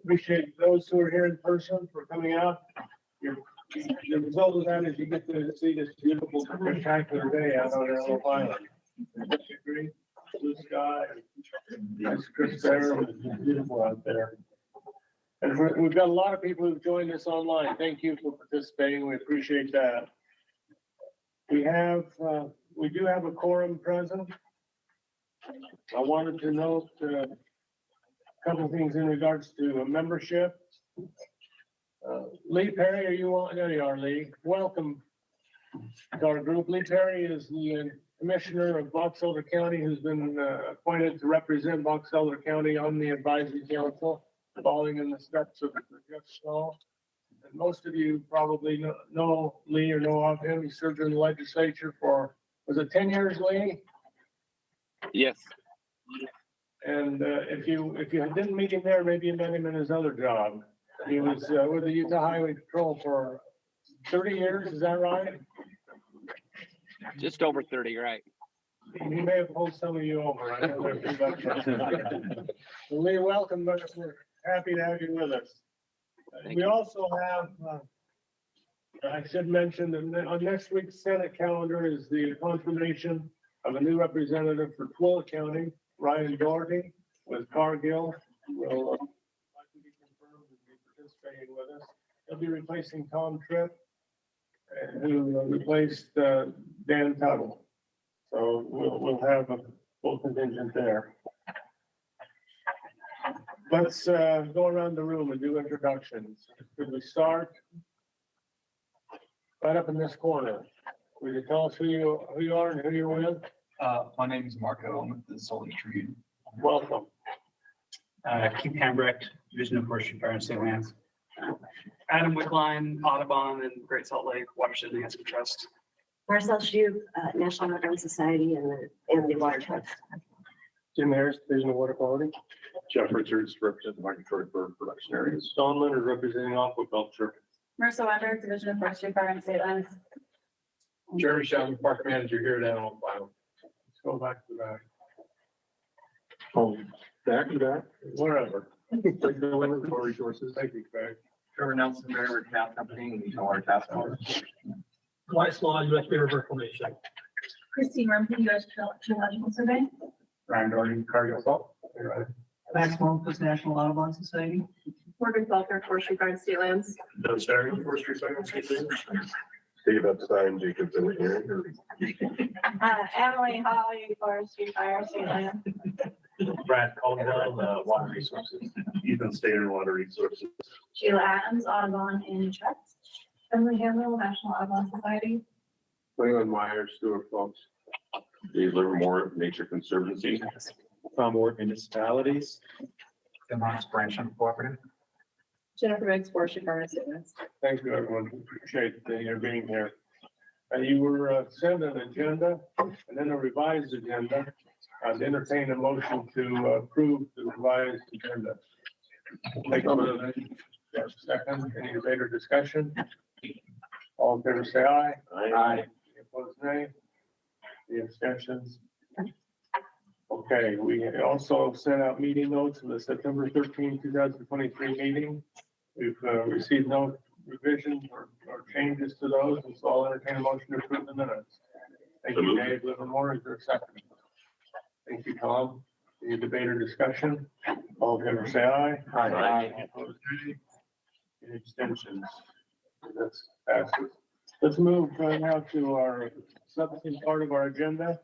appreciate those who are here in person for coming out. The result of that is you get to see this beautiful, spectacular day out on Antelope Island. Agree? Blue sky, nice crisp air, it's beautiful out there. And we've got a lot of people who've joined us online. Thank you for participating. We appreciate that. We do have a quorum present. I wanted to note a couple of things in regards to membership. Lee Perry, are you on? There you are, Lee. Welcome to our group. Lee Perry is the Commissioner of Box Elder County, who's been appointed to represent Box Elder County on the Advisory Council, following in the steps of Jeff Stahl. And most of you probably know Lee or know of him. He served in the legislature for, was it 10 years, Lee? Yes. And if you didn't meet him there, maybe you met him in his other job. He was with the Utah Highway Patrol for 30 years, is that right? Just over 30, right? He may have pulled some of you over. I know Lee, welcome. We're happy to have you with us. We also have, I should mention that on next week's Senate calendar is the confirmation of a new representative for Twilla County, Ryan Doherty, with Cargill. Will likely be confirmed and be participating with us. He'll be replacing Tom Tripp, who replaced Dan Tuttle. So we'll have a full contingent there. Let's go around the room and do introductions. Could we start right up in this corner? Would you tell us who you are and who you're with? My name is Marcelle. I'm with the Salinity Tribune. Welcome. Keith Hambrecht, Division of Forestry, Fire and State Lands. Adam Wickline, Audubon, and Great Salt Lake Watershed Enhancement Trust. Marcelle Shoop, National Audubon Society and the Watershed. Jim Harris, Division of Water Quality. Jeff Richards, represent the migratory bird production areas. Don Leonard, representing aquaculture. Marcelle Weber, Division of Forestry, Fire and State Lands. Jeremy Shelton, Park Manager here at Antelope Island. Let's go back to that. Oh, back to that. Wherever. For resources. Thank you, Craig. Trevor Nelson, River Canal Company, Regional Water Task Force. Weiss Law, U.S. River Reclamation. Christine Rumpke, U.S. Geological Survey. Ryan Doherty, Cargill Salt. Max Memphis National Audubon Society. Morgan Falker, Forestry, Fire and State Lands. Doug Starry, Forestry Science. Steve Epstein, Jacobs Engineering. Emily Holly, Forestry, Fire and State Lands. Brad Caldwell, Water Resources. Ethan Stater, Water Resources. Sheila Adams, Audubon and Trust. Emily Hamill, National Audubon Society. Leland Meyer, Stuart Folks. Dave Livermore, Nature Conservancy. Tom Ward, Municipalities. Demon's Branch Cooperative. Jennifer Riggs, Forestry, Fire and State Lands. Thank you, everyone. Appreciate your being here. You were sent an agenda and then a revised agenda. I'd entertain a motion to approve the revised agenda. Take a minute. Second, any later discussion? All in favor, say aye. Aye. Any opposed, nay. The abstentions. Okay, we also sent out meeting notes for the September 13, 2023 meeting. We've received no revisions or changes to those, and so I'll entertain a motion to approve the minutes. Thank you, Dave Livermore. Is there a second? Thank you, Tom. Any debate or discussion? All in favor, say aye. Aye. Any opposed, nay. Any abstentions? That's passes. Let's move now to our substantive part of our agenda.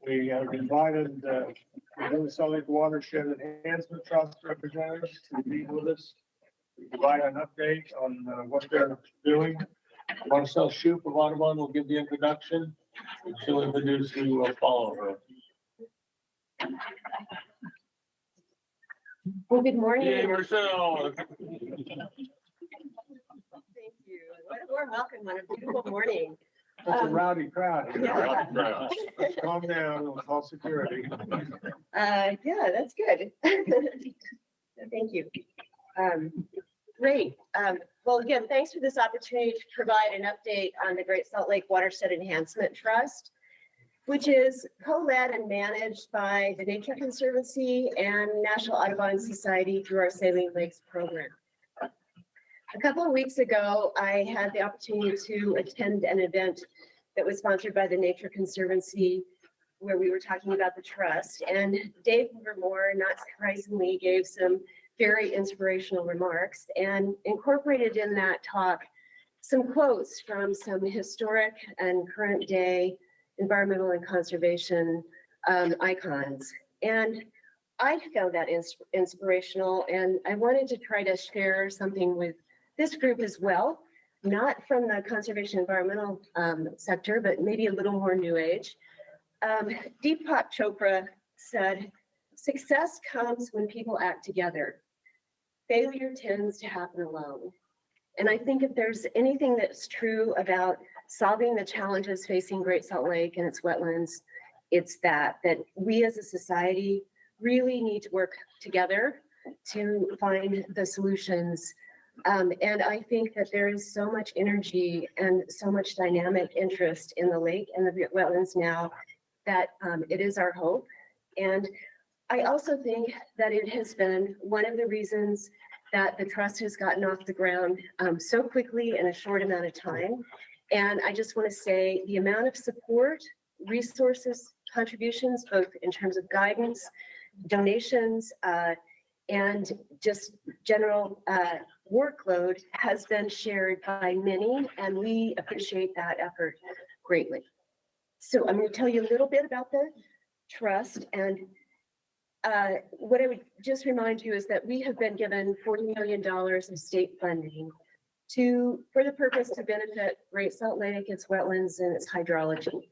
We have invited the Salt Lake Watershed Enhancement Trust representatives to meet with us. We provide an update on what they're doing. Marcelle Shoop of Audubon will give the introduction. She'll introduce who will follow her. Well, good morning. Yay, Marcelle. Thank you. What a warm welcome on a beautiful morning. That's a rowdy crowd here. Yeah. Rowdy crowd. Calm down, we'll call security. Yeah, that's good. Thank you. Great. Well, again, thanks for this opportunity to provide an update on the Great Salt Lake Watershed Enhancement Trust. which is co-led and managed by the Nature Conservancy and National Audubon Society through our Saline Lakes program. A couple of weeks ago, I had the opportunity to attend an event that was sponsored by the Nature Conservancy, where we were talking about the trust. And Dave Livermore, not surprisingly, gave some very inspirational remarks and incorporated in that talk some quotes from some historic and current day environmental and conservation icons. And I found that inspirational, and I wanted to try to share something with this group as well, not from the conservation environmental sector, but maybe a little more new age. Deepak Chopra said, "Success comes when people act together. Failure tends to happen alone." And I think if there's anything that's true about solving the challenges facing Great Salt Lake and its wetlands, it's that we as a society really need to work together to find the solutions. And I think that there is so much energy and so much dynamic interest in the lake and the wetlands now that it is our hope. And I also think that it has been one of the reasons that the trust has gotten off the ground so quickly in a short amount of time. And I just want to say the amount of support, resources, contributions, both in terms of guidance, donations, and just general workload has been shared by many, and we appreciate that effort greatly. So I'm going to tell you a little bit about the trust, and what I would just remind you is that we have been given $40 million of state funding for the purpose to benefit Great Salt Lake, its wetlands, and its hydrology.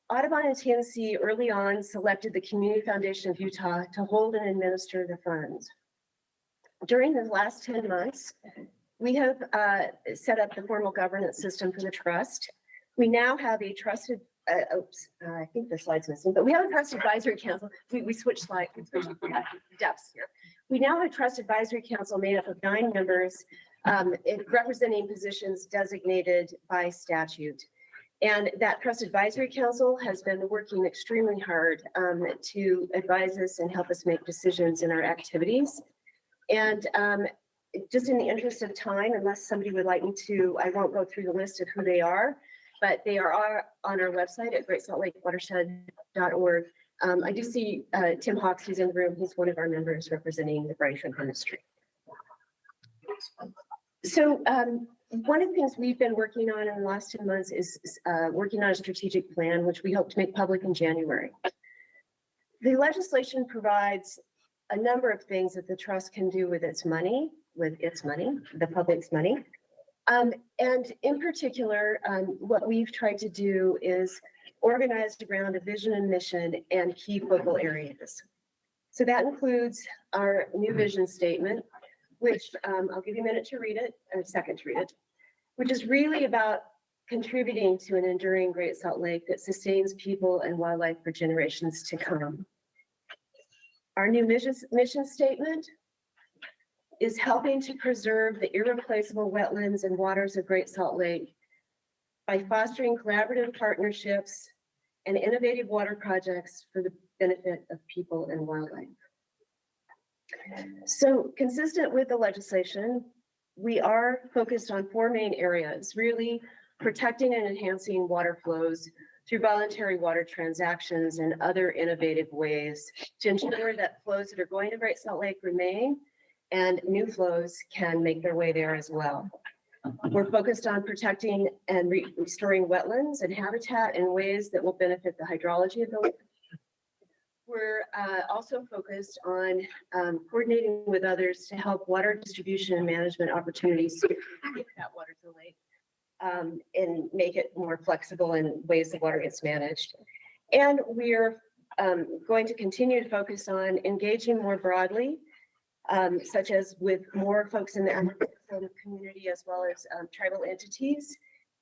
Audubon and TNC early on selected the Community Foundation of Utah to hold and administer the funds. During the last 10 months, we have set up the formal governance system for the trust. We now have a trusted, I think the slide's missing, but we have a trust advisory council. We switched slides, depths here. We now have a trust advisory council made up of 9 members, representing positions designated by statute. And that trust advisory council has been working extremely hard to advise us and help us make decisions in our activities. And just in the interest of time, unless somebody would like me to, I won't go through the list of who they are, but they are on our website at greatsaltlakewatershed.org. I do see Tim Hawks, who's in the room. He's one of our members representing the British industry. So one of the things we've been working on in the last 10 months is working on a strategic plan, which we hope to make public in January. The legislation provides a number of things that the trust can do with its money, the public's money. And in particular, what we've tried to do is organize around a vision and mission and key focal areas. So that includes our new vision statement, which I'll give you a minute to read it, a second to read it, which is really about contributing to an enduring Great Salt Lake that sustains people and wildlife for generations to come. Our new mission statement is helping to preserve the irreplaceable wetlands and waters of Great Salt Lake by fostering collaborative partnerships and innovative water projects for the benefit of people and wildlife. So consistent with the legislation, we are focused on 4 main areas, really protecting and enhancing water flows through voluntary water transactions and other innovative ways to ensure that flows that are going to Great Salt Lake remain and new flows can make their way there as well. We're focused on protecting and restoring wetlands and habitat in ways that will benefit the hydrology of the lake. We're also focused on coordinating with others to help water distribution and management opportunities to get that water to the lake and make it more flexible in ways the water gets managed. And we're going to continue to focus on engaging more broadly, such as with more folks in the agricultural community as well as tribal entities.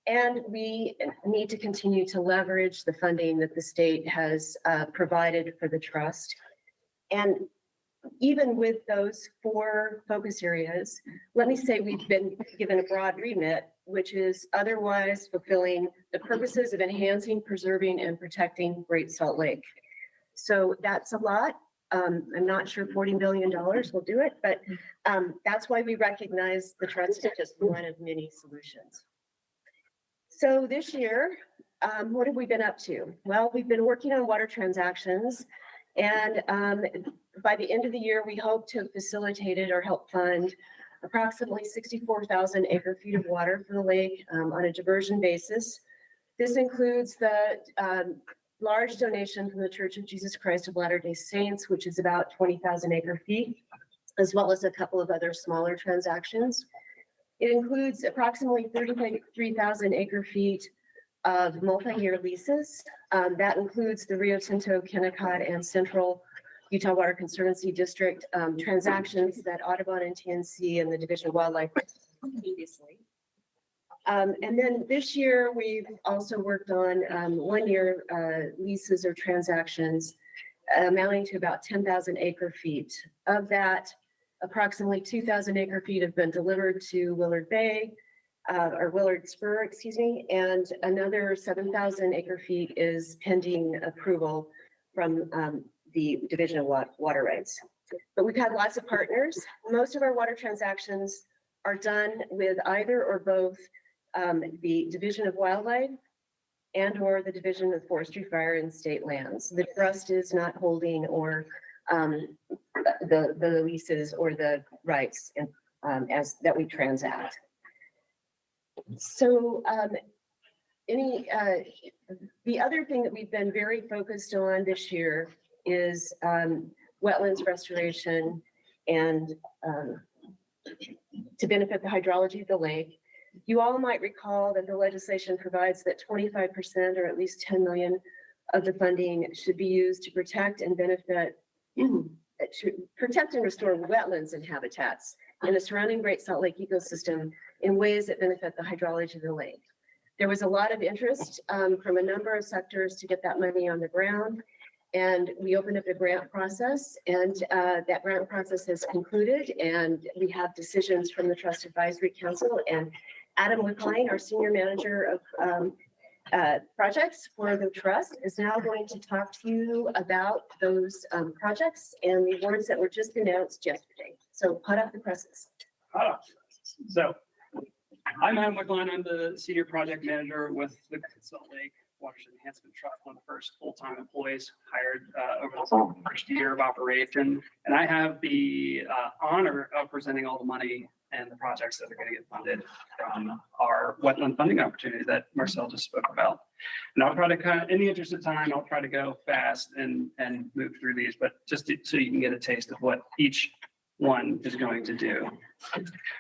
And we need to continue to leverage the funding that the state has provided for the trust. And even with those 4 focus areas, let me say we've been given a broad remit which is otherwise fulfilling the purposes of enhancing, preserving, and protecting Great Salt Lake. So that's a lot. I'm not sure $40 billion will do it, but that's why we recognize the trust as just one of many solutions. So this year, what have we been up to? Well, we've been working on water transactions, and by the end of the year, we hope to have facilitated or help fund approximately 64,000 acre feet of water for the lake on a diversion basis. This includes the large donation from the Church of Jesus Christ of Latter-day Saints, which is about 20,000 acre feet, as well as a couple of other smaller transactions. It includes approximately 33,000 acre feet of multi-year leases. That includes the Rio Tinto, Kennecott, and Central Utah Water Conservancy District transactions that Audubon and TNC and the Division of Wildlife previously. And then this year, we've also worked on 1-year leases or transactions amounting to about 10,000 acre feet. Of that, approximately 2,000 acre feet have been delivered to Willard Bay, or Willard Spur, excuse me, and another 7,000 acre feet is pending approval from the Division of Water Rights. But we've had lots of partners. Most of our water transactions are done with either or both the Division of Wildlife and or the Division of Forestry, Fire, and State Lands. The trust is not holding or the leases or the rights as that we transact. So the other thing that we've been very focused on this year is wetlands restoration and to benefit the hydrology of the lake. You all might recall that the legislation provides that 25% or at least 10 million of the funding should be used to protect and benefit, to protect and restore wetlands and habitats in the surrounding Great Salt Lake ecosystem in ways that benefit the hydrology of the lake. There was a lot of interest from a number of sectors to get that money on the ground. And we opened up the grant process, and that grant process has concluded, and we have decisions from the Trust Advisory Council. And Adam Wickline, our Senior Manager of projects for the Trust, is now going to talk to you about those projects and the awards that were just announced yesterday. So hot off the presses. So I'm Adam Wickline. I'm the Senior Project Manager with the Salt Lake Watershed Enhancement Trust, one of the first full-time employees hired over the first year of operation. And I have the honor of presenting all the money and the projects that are going to get funded from our wetland funding opportunity that Marcelle just spoke about. And I'll try to in the interest of time, I'll try to go fast and move through these, but just so you can get a taste of what each one is going to do.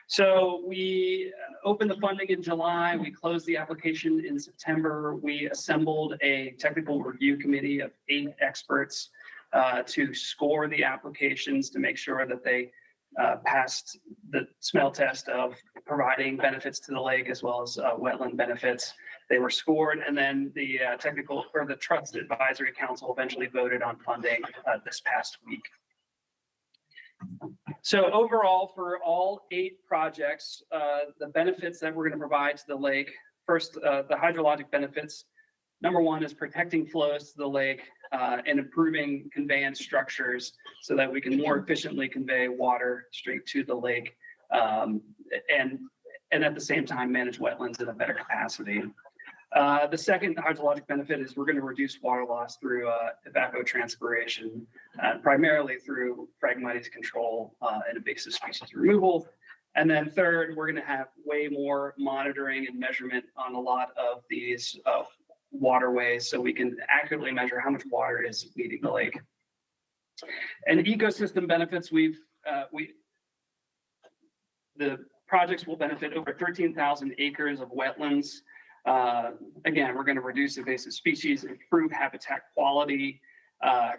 So we opened the funding in July. We closed the application in September. We assembled a technical review committee of 8 experts to score the applications to make sure that they passed the smell test of providing benefits to the lake as well as wetland benefits. They were scored, and then the technical or the Trust Advisory Council eventually voted on funding this past week. So overall, for all 8 projects, the benefits that we're going to provide to the lake, first, the hydrologic benefits. Number one is protecting flows to the lake and improving conveyance structures so that we can more efficiently convey water straight to the lake and at the same time manage wetlands in a better capacity. The second hydrologic benefit is we're going to reduce water loss through evapotranspiration, primarily through Phragmites control and invasive species removal. And then third, we're going to have way more monitoring and measurement on a lot of these waterways so we can accurately measure how much water is leaving the lake. And ecosystem benefits, the projects will benefit over 13,000 acres of wetlands. Again, we're going to reduce invasive species, improve habitat quality,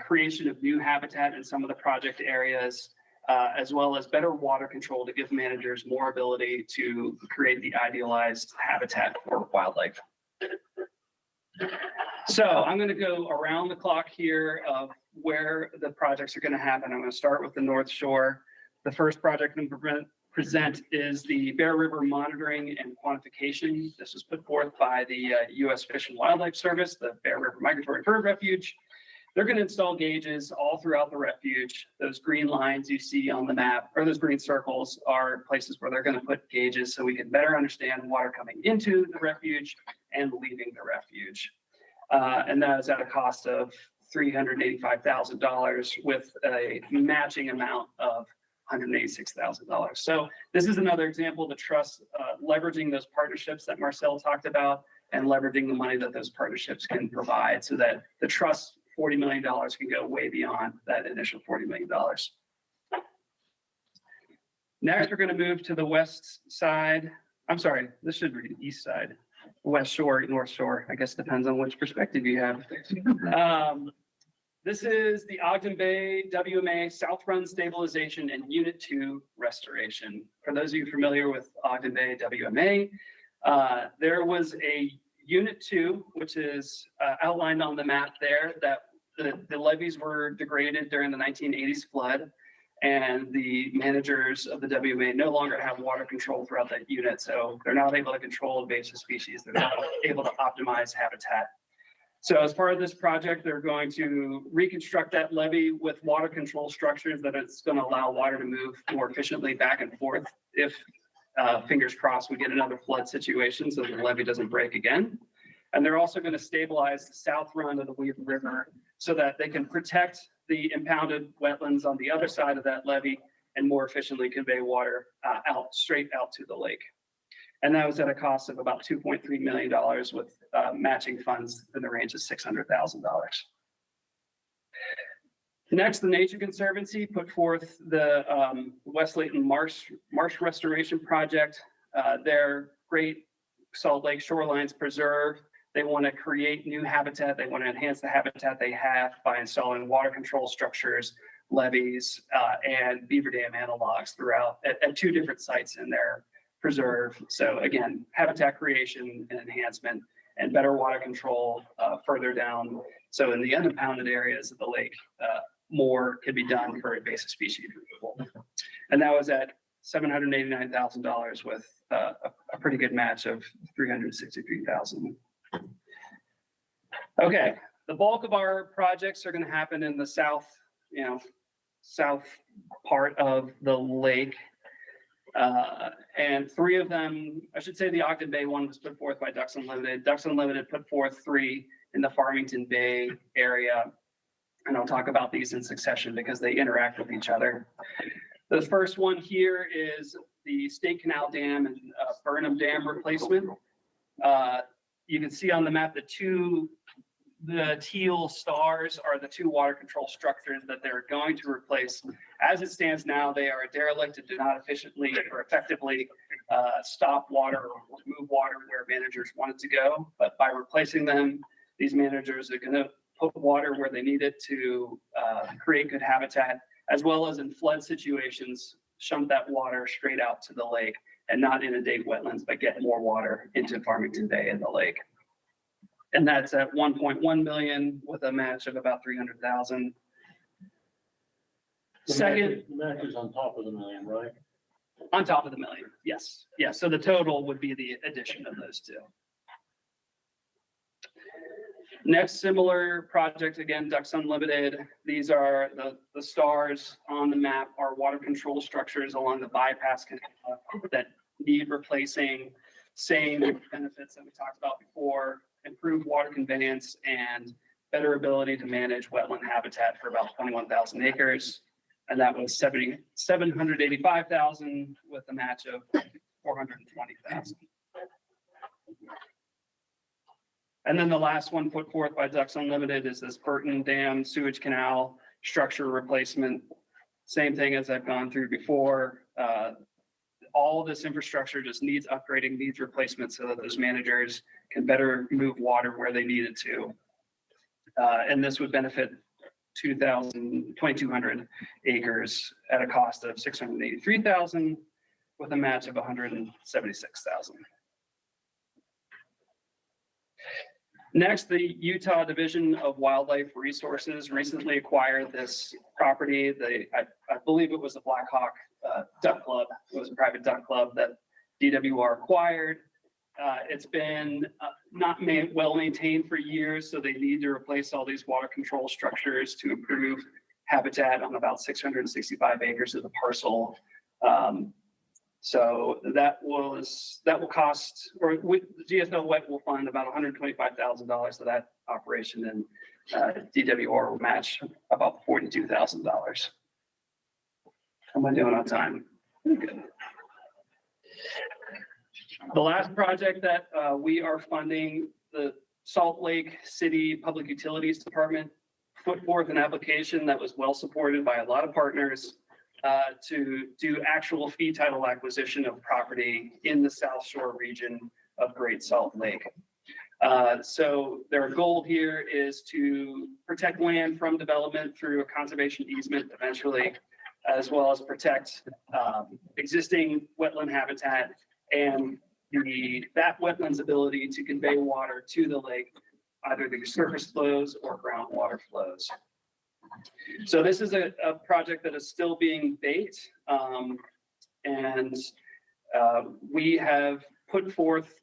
creation of new habitat in some of the project areas, as well as better water control to give managers more ability to create the idealized habitat for wildlife. So I'm going to go around the clock here of where the projects are going to happen. I'm going to start with the North Shore. The first project present is the Bear River monitoring and quantification. This was put forth by the U.S. Fish and Wildlife Service, the Bear River Migratory Bird Refuge. They're going to install gauges all throughout the refuge. Those green lines you see on the map, or those green circles, are places where they're going to put gauges so we can better understand water coming into the refuge and leaving the refuge. And that is at a cost of $385,000 with a matching amount of $186,000. So this is another example of the trust leveraging those partnerships that Marcelle talked about and leveraging the money that those partnerships can provide so that the trust $40 million can go way beyond that initial $40 million. Next, we're going to move to the west side. I'm sorry, this should read east side, west shore, north shore. I guess depends on which perspective you have. This is the Ogden Bay WMA South Run Stabilization and Unit 2 Restoration. For those of you familiar with Ogden Bay WMA, there was a Unit 2, which is outlined on the map there, that the levees were degraded during the 1980s flood, and the managers of the WMA no longer have water control throughout that unit, so they're not able to control invasive species. They're not able to optimize habitat. So as part of this project, they're going to reconstruct that levee with water control structures that it's going to allow water to move more efficiently back and forth if, fingers crossed, we get another flood situation so the levee doesn't break again. And they're also going to stabilize the south run of the Weaver River so that they can protect the impounded wetlands on the other side of that levee and more efficiently convey water straight out to the lake. And that was at a cost of about $2.3 million with matching funds in the range of $600,000. Next, the Nature Conservancy put forth the West Layton Marsh Restoration Project. Their Great Salt Lake Shorelines Preserve. They want to create new habitat. They want to enhance the habitat they have by installing water control structures, levees, and beaver dam analogs throughout at 2 different sites in their preserve. So again, habitat creation and enhancement and better water control further down. So in the unimpounded areas of the lake, more can be done for invasive species removal. And that was at $789,000 with a pretty good match of $363,000. Okay, the bulk of our projects are going to happen in the south part of the lake. And 3 of them, I should say the Ogden Bay one was put forth by Ducks Unlimited. Ducks Unlimited put forth 3 in the Farmington Bay area. And I'll talk about these in succession because they interact with each other. The first one here is the State Canal Dam and Burnham Dam replacement. You can see on the map the teal stars are the 2 water control structures that they're going to replace. As it stands now, they are derelict and do not efficiently or effectively stop water or move water where managers want it to go. But by replacing them, these managers are going to put water where they need it to create good habitat, as well as in flood situations, shunt that water straight out to the lake and not inundate wetlands, but get more water into Farmington Bay and the lake. And that's at 1.1 million with a match of about 300,000. Second, The match is on top of the million, right? on top of the million, yes. Yeah, so the total would be the addition of those 2. Next similar project, again, Ducks Unlimited. These are the stars on the map are water control structures along the bypass canal that need replacing. Same benefits that we talked about before, improved water conveyance and better ability to manage wetland habitat for about 21,000 acres. And that was $785,000 with a match of $420,000. And then the last one put forth by Ducks Unlimited is this Burton Dam sewage canal structure replacement. Same thing as I've gone through before. All this infrastructure just needs upgrading, needs replacement so that those managers can better move water where they need it to. And this would benefit 2,200 acres at a cost of $683,000 with a match of $176,000. Next, the Utah Division of Wildlife Resources recently acquired this property. I believe it was the Black Hawk duck club. It was a private duck club that DWR acquired. It's been well maintained for years, so they need to replace all these water control structures to improve habitat on about 665 acres of the parcel. So that will cost, or with GSL Wet will fund about $125,000 for that operation, and DWR will match about $42,000. How am I doing on time? Pretty good. The last project that we are funding, the Salt Lake City Public Utilities Department put forth an application that was well supported by a lot of partners to do actual fee title acquisition of property in the South Shore region of Great Salt Lake. So their goal here is to protect land from development through a conservation easement eventually, as well as protect existing wetland habitat and that wetland's ability to convey water to the lake, either the surface flows or groundwater flows. So this is a project that is still being baked, and we have put forth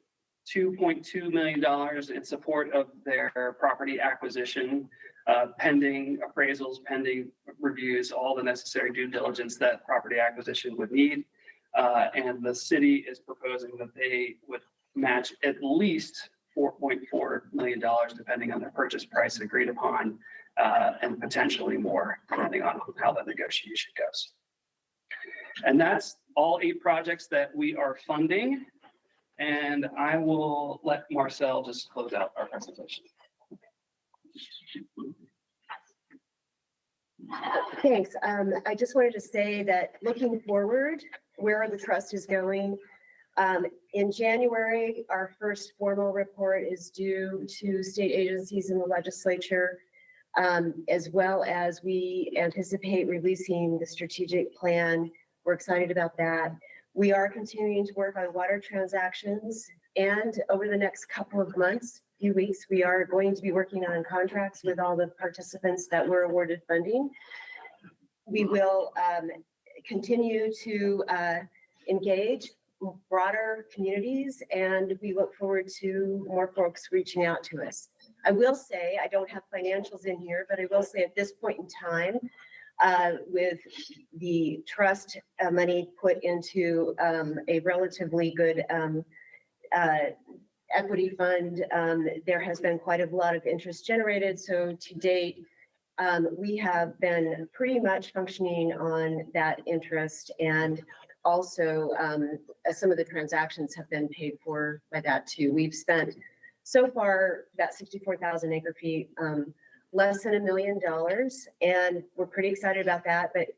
$2.2 million in support of their property acquisition, pending appraisals, pending reviews, all the necessary due diligence that property acquisition would need. And the city is proposing that they would match at least $4.4 million, depending on the purchase price agreed upon, and potentially more, depending on how the negotiation goes. And that's all 8 projects that we are funding. And I will let Marcelle just close out our presentation. Thanks. I just wanted to say that looking forward, where the trust is going, in January, our first formal report is due to state agencies in the legislature, as well as we anticipate releasing the strategic plan. We're excited about that. We are continuing to work on water transactions, and over the next couple of months, few weeks, we are going to be working on contracts with all the participants that were awarded funding. We will continue to engage broader communities, and we look forward to more folks reaching out to us. I will say, I don't have financials in here, but I will say at this point in time, with the trust money put into a relatively good equity fund, there has been quite a lot of interest generated. So to date, we have been pretty much functioning on that interest, and also some of the transactions have been paid for by that too. We've spent so far about 64,000 acre feet, less than $1 million, and we're pretty excited about that. But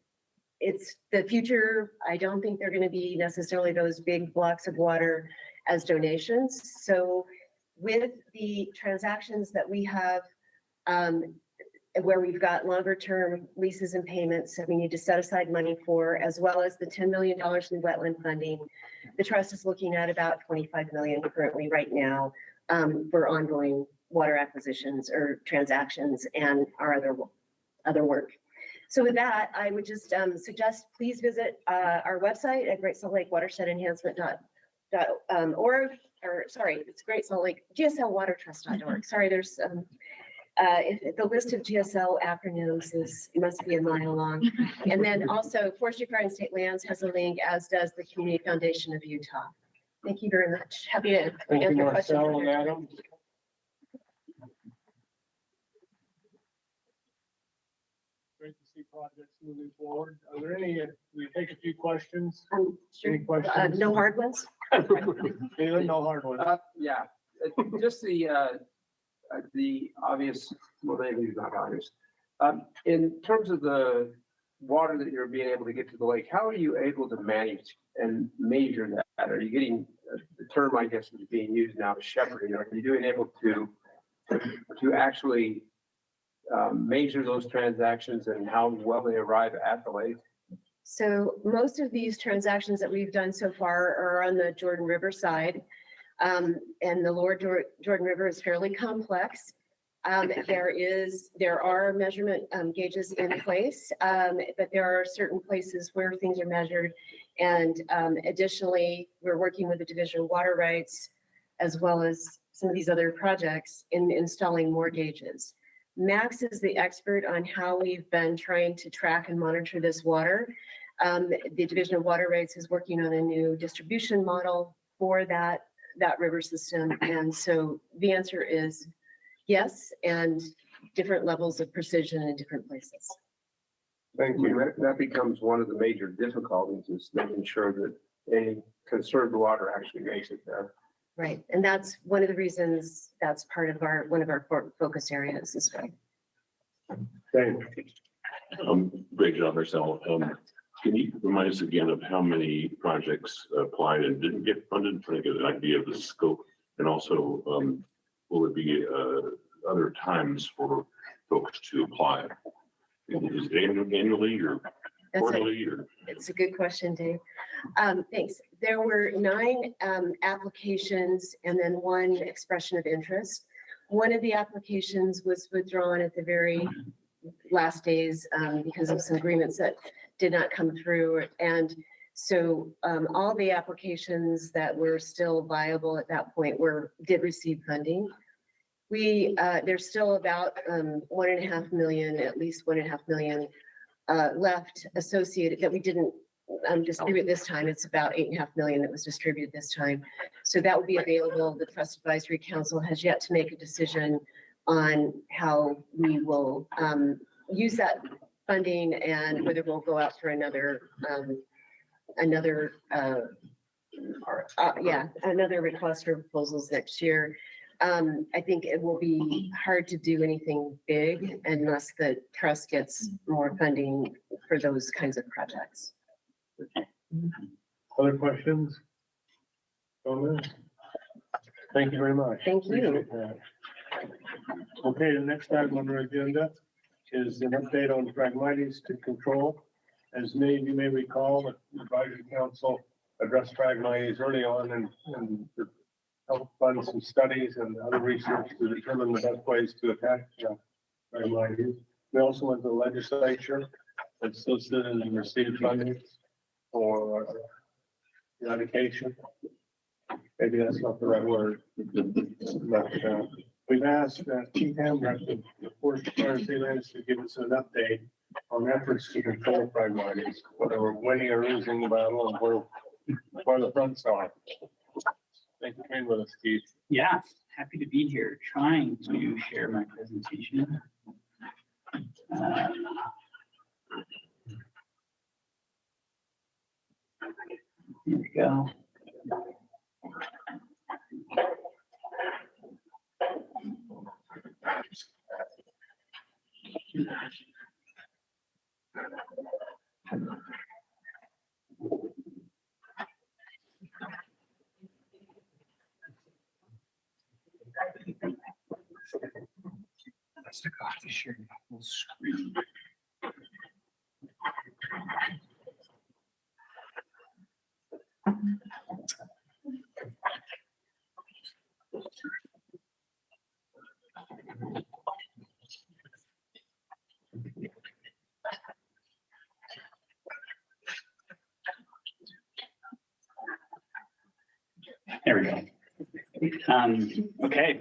it's the future. I don't think they're going to be necessarily those big blocks of water as donations. So with the transactions that we have, where we've got longer term leases and payments that we need to set aside money for, as well as the $10 million in wetland funding, the trust is looking at about $25 million currently right now for ongoing water acquisitions or transactions and our other work. So with that, I would just suggest please visit our website at Great Salt Lake Watershed Enhancement.org, or sorry, it's Great Salt Lake GSLWaterTrust.org. Sorry, there's the list of GSL acronyms must be a mile long. And then also Forestry, Fire and State Lands has a link, as does the Community Foundation of Utah. Thank you very much. Happy to Thank you, answer Marcelle and questions. Adam. Great to see projects moving forward. Are there any, we take a few questions? Sure. Any questions? No hard ones? Feeling no hard ones. Yeah, just the obvious, well, maybe it's not obvious. In terms of the water that you're being able to get to the lake, how are you able to manage and measure that? Are you getting, the term I guess is being used now, shepherding, are you able to actually measure those transactions and how well they arrive at the lake? So most of these transactions that we've done so far are on the Jordan River side. And the lower Jordan River is fairly complex. There are measurement gauges in place, but there are certain places where things are measured. And additionally, we're working with the Division of Water Rights as well as some of these other projects in installing more gauges. Max is the expert on how we've been trying to track and monitor this water. The Division of Water Rights is working on a new distribution model for that river system. And so the answer is yes, and different levels of precision in different places. Thank you. That becomes one of the major difficulties, is making sure that any conserved water actually makes it there. Right, and that's one of the reasons that's part of one of our focus areas as well. Thank Great job, Marcelle. Can you remind us again of how many projects applied and didn't get funded, trying to get an idea of the scope? And also, will there be other times for folks to apply? Is it annually or quarterly? It's a good question, Dave. Thanks. There were 9 applications and then 1 expression of interest. One of the applications was withdrawn at the very last days because of some agreements that did not come through. And so all the applications that were still viable at that point did receive funding. There's still about 1.5 million, at least 1.5 million left associated that we didn't distribute this time. It's about 8.5 million that was distributed this time. So that will be available. The Trust Advisory Council has yet to make a decision on how we will use that funding and whether we'll go out for another request for proposals next year. I think it will be hard to do anything big unless the trust gets more funding for those kinds of projects. Other questions? Comments? Thank you very much. Thank you. Appreciate that. Okay, the next item on our agenda is an update on Phragmites to control. As many of you may recall, the advisory council addressed Phragmites early on and helped fund some studies and other research to determine the best ways to attack Phragmites. We also went to the legislature and solicited and received funding for eradication. Maybe that's not the right word. But we've asked Chief Hambrecht, the Forestry to give us an update on efforts to control Phragmites, whether we're winning or losing the battle and where the fronts are. Thank you for being with us, Keith. Yeah, happy to be here, trying to share my presentation. Here we go. Let's take off the sharing full screen. There we go. Okay.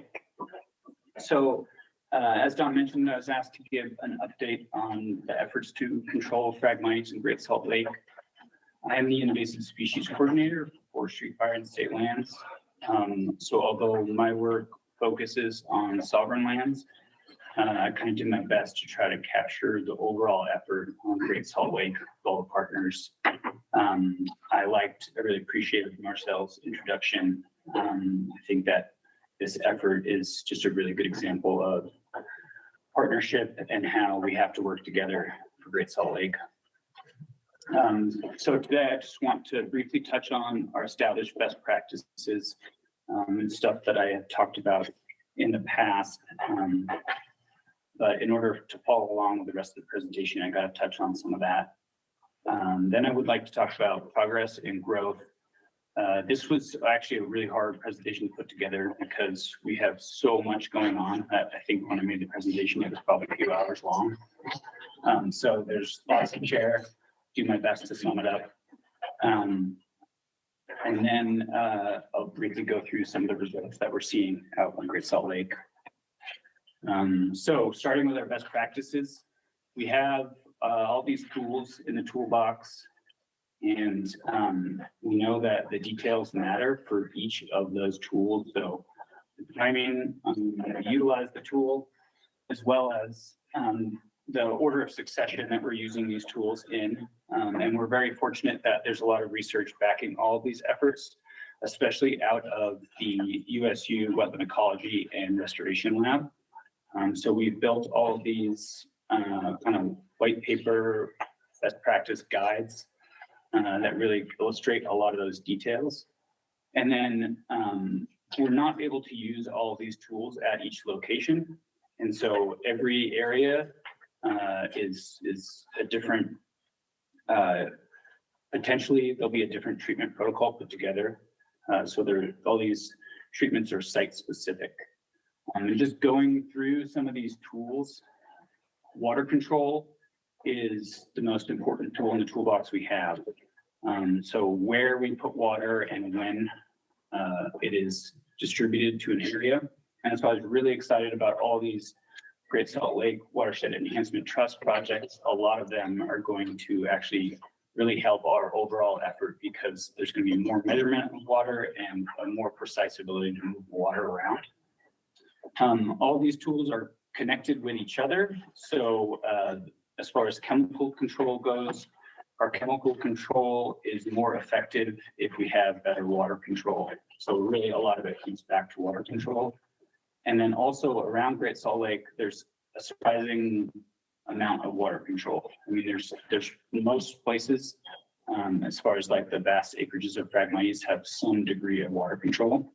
So as Don mentioned, I was asked to give an update on the efforts to control Phragmites in Great Salt Lake. I am the invasive species coordinator for Forestry, Fire, and State Lands. So although my work focuses on sovereign lands, I kind of do my best to try to capture the overall effort on Great Salt Lake with all the partners. I really appreciated Marcelle's introduction. I think that this effort is just a really good example of partnership and how we have to work together for Great Salt Lake. So today I just want to briefly touch on our established best practices and stuff that I have talked about in the past. But in order to follow along with the rest of the presentation, I got to touch on some of that. Then I would like to talk about progress and growth This was actually a really hard presentation to put together because we have so much going on. I think when I made the presentation, it was probably a few hours long. So there's lots to share. Do my best to sum it up. And then I'll briefly go through some of the results that we're seeing out on Great Salt Lake. So starting with our best practices, we have all these tools in the toolbox, and we know that the details matter for each of those tools. So the timing, utilize the tool, as well as the order of succession that we're using these tools in. And we're very fortunate that there's a lot of research backing all of these efforts, especially out of the USU Wetland Ecology and Restoration Lab. So we've built all of these kind of white paper best practice guides that really illustrate a lot of those details. And then we're not able to use all of these tools at each location. And so every area is a different, potentially there'll be a different treatment protocol put together. So all these treatments are site specific. And just going through some of these tools, water control is the most important tool in the toolbox we have. So where we put water and when it is distributed to an area. And so I was really excited about all these Great Salt Lake Watershed Enhancement Trust projects. A lot of them are going to actually really help our overall effort because there's going to be more measurement of water and a more precise ability to move water around. All these tools are connected with each other. So as far as chemical control goes, our chemical control is more effective if we have better water control. So really a lot of it comes back to water control. And then also around Great Salt Lake, there's a surprising amount of water control. I mean, there's most places, as far as like the vast acreages of Phragmites have some degree of water control.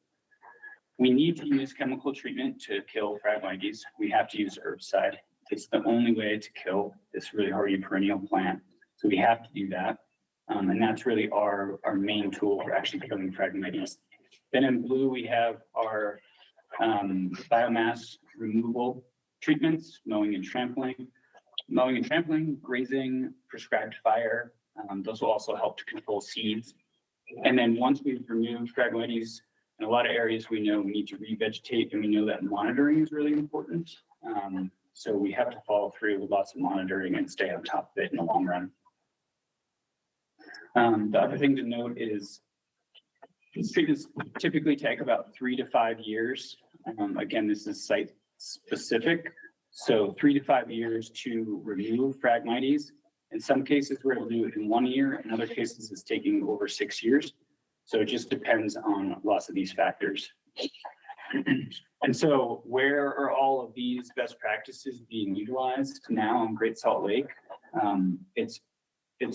We need to use chemical treatment to kill Phragmites. We have to use herbicide. It's the only way to kill this really hardy perennial plant. So we have to do that. And that's really our main tool for actually killing Phragmites. Then in blue, we have our biomass removal treatments, mowing and trampling. Mowing and trampling, grazing, prescribed fire. Those will also help to control seeds. And then once we've removed Phragmites, in a lot of areas we know we need to revegetate, and we know that monitoring is really important. So we have to follow through with lots of monitoring and stay on top of it in the long run. The other thing to note is these treatments typically take about 3 to 5 years. Again, this is site specific. So 3 to 5 years to remove Phragmites. In some cases, we're able to do it in 1 year. In other cases, it's taking over 6 years. So it just depends on lots of these factors. And so where are all of these best practices being utilized now on Great Salt Lake? It's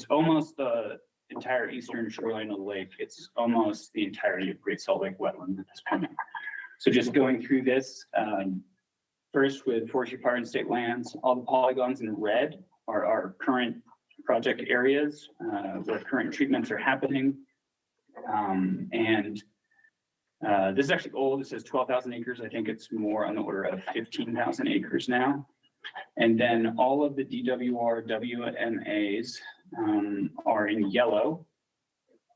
almost the entire eastern shoreline of the lake. It's almost the entirety of Great Salt Lake wetland at this point. So just going through this, first with Forestry, Fire, and State Lands, all the polygons in red are our current project areas where current treatments are happening. This is actually old. It says 12,000 acres. I think it's more on the order of 15,000 acres now. And then all of the DWR WMAs are in yellow,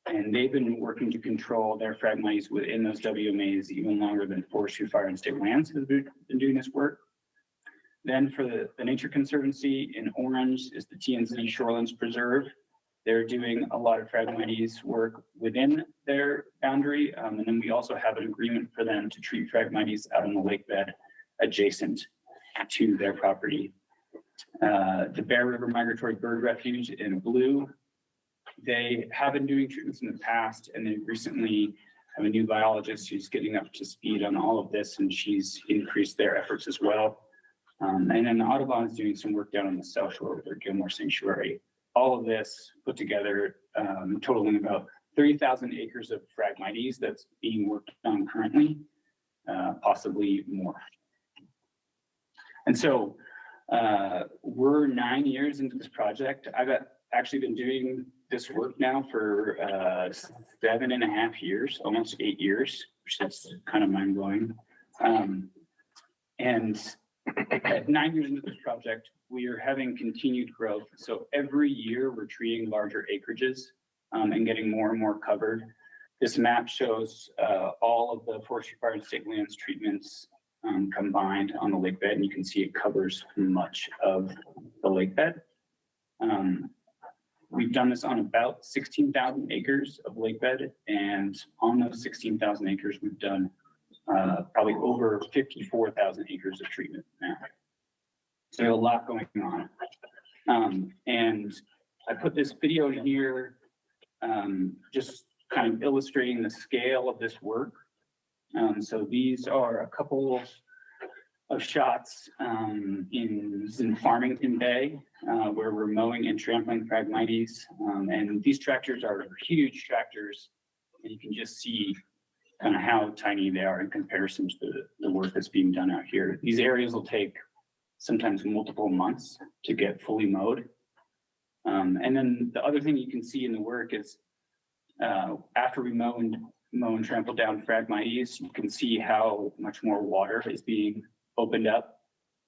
and they've been working to control their Phragmites within those WMAs even longer than Forestry, Fire, and State Lands has been doing this work. Then for the Nature Conservancy in orange is the TNZ Shorelands Preserve. They're doing a lot of Phragmites work within their boundary. And then we also have an agreement for them to treat Phragmites out on the lake bed adjacent to their property. The Bear River Migratory Bird Refuge in blue, they have been doing treatments in the past, and they recently have a new biologist who's getting up to speed on all of this, and she's increased their efforts as well. And then Audubon is doing some work down on the South Shore with their Gilmore Sanctuary. All of this put together, totaling about 30,000 acres of Phragmites that's being worked on currently, possibly more. And so we're 9 years into this project. I've actually been doing this work now for 7.5 years, almost 8 years, which is kind of mind blowing. And at 9 years into this project, we are having continued growth. So every year we're treating larger acreages and getting more and more covered. This map shows all of the forestry fire and state lands treatments combined on the lake bed, and you can see it covers much of the lake bed. We've done this on about 16,000 acres of lake bed, and on those 16,000 acres, we've done probably over 54,000 acres of treatment now. So a lot going on. And I put this video in here, just kind of illustrating the scale of this work. So these are a couple of shots in Farmington Bay, where we're mowing and trampling Phragmites. And these tractors are huge tractors, and you can just see kind of how tiny they are in comparison to the work that's being done out here. These areas will take sometimes multiple months to get fully mowed. And then the other thing you can see in the work is after we mow and trample down Phragmites, you can see how much more water is being opened up.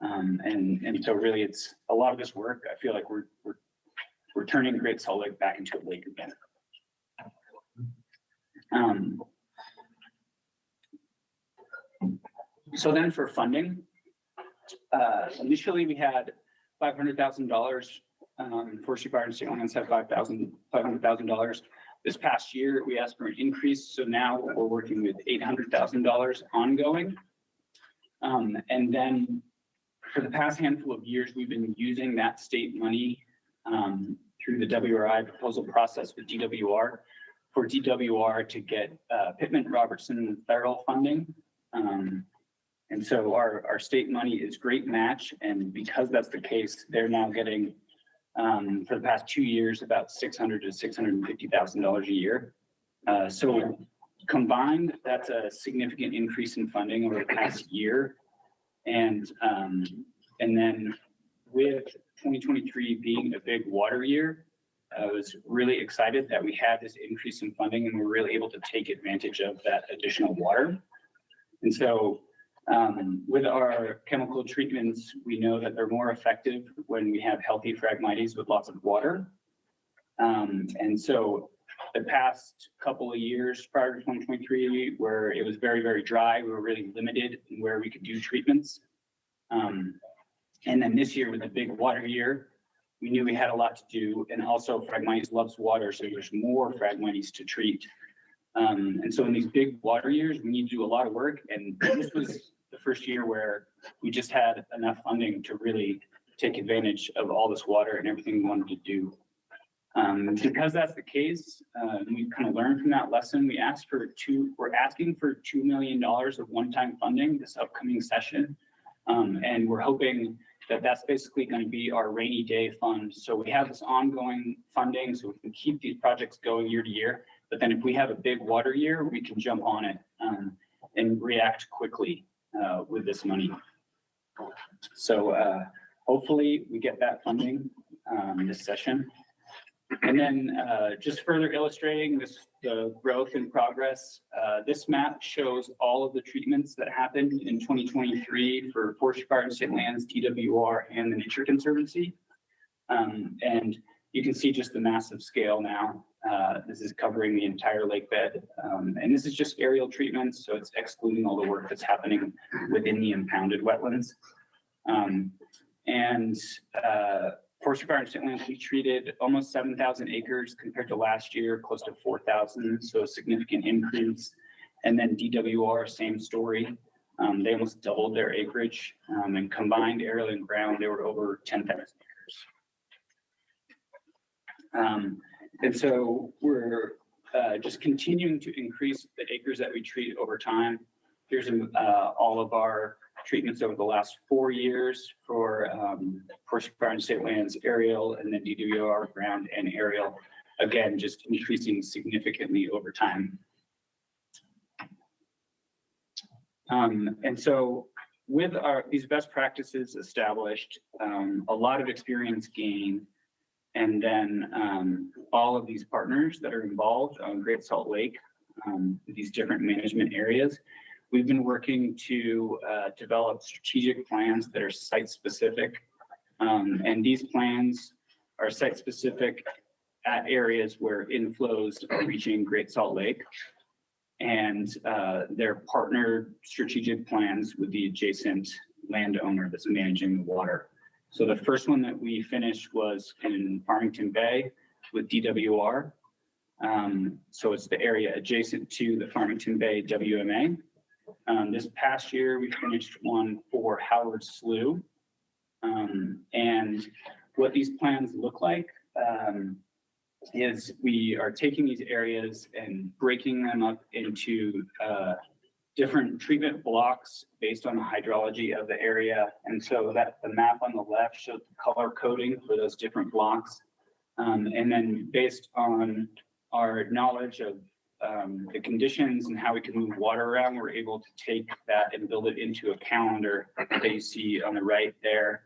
And so really it's a lot of this work. I feel like we're turning Great Salt Lake back into a lake again. So then for funding, initially we had $500,000. Forestry Fire and State Lands had $500,000. This past year, we asked for an increase. So now we're working with $800,000 ongoing. And then for the past handful of years, we've been using that state money through the WRI proposal process with DWR for DWR to get Pittman Robertson federal funding. And so our state money is great match. And because that's the case, they're now getting for the past 2 years, about $600,000 to $650,000 a year. So combined, that's a significant increase in funding over the past year. And then with 2023 being a big water year, I was really excited that we had this increase in funding and we were really able to take advantage of that additional water. And so with our chemical treatments, we know that they're more effective when we have healthy Phragmites with lots of water. And so the past couple of years prior to 2023, where it was very, very dry, we were really limited in where we could do treatments. And then this year with the big water year, we knew we had a lot to do. And also Phragmites loves water, so there's more Phragmites to treat. And so in these big water years, we need to do a lot of work. And this was the first year where we just had enough funding to really take advantage of all this water and everything we wanted to do. Because that's the case, we kind of learned from that lesson. We're asking for $2 million of one-time funding this upcoming session. And we're hoping that that's basically going to be our rainy day fund. So we have this ongoing funding so we can keep these projects going year to year. But then if we have a big water year, we can jump on it and react quickly with this money. So hopefully we get that funding this session. And then just further illustrating the growth in progress, this map shows all of the treatments that happened in 2023 for Forestry Fire and State Lands, DWR, and the Nature Conservancy. And you can see just the massive scale now. This is covering the entire lake bed. And this is just aerial treatments, so it's excluding all the work that's happening within the impounded wetlands. Forestry Fire and State Lands, we treated almost 7,000 acres compared to last year, close to 4,000, so a significant increase. And then DWR, same story. They almost doubled their acreage, and combined aerial and ground, they were over 10,000 acres. And so we're just continuing to increase the acres that we treat over time. Here's all of our treatments over the last 4 years for Forestry Fire and State Lands aerial, and then DWR ground and aerial. Again, just increasing significantly over time. And so with these best practices established, a lot of experience gained, And then all of these partners that are involved on Great Salt Lake, these different management areas, we've been working to develop strategic plans that are site-specific. And these plans are site-specific at areas where inflows are reaching Great Salt Lake. And they're partnered strategic plans with the adjacent landowner that's managing the water. So the first one that we finished was in Farmington Bay with DWR. So it's the area adjacent to the Farmington Bay WMA. This past year, we finished one for Howard Slough. And what these plans look like is we are taking these areas and breaking them up into different treatment blocks based on the hydrology of the area. And so that the map on the left shows the color coding for those different blocks. And then based on our knowledge of the conditions and how we can move water around, we're able to take that and build it into a calendar that you see on the right there.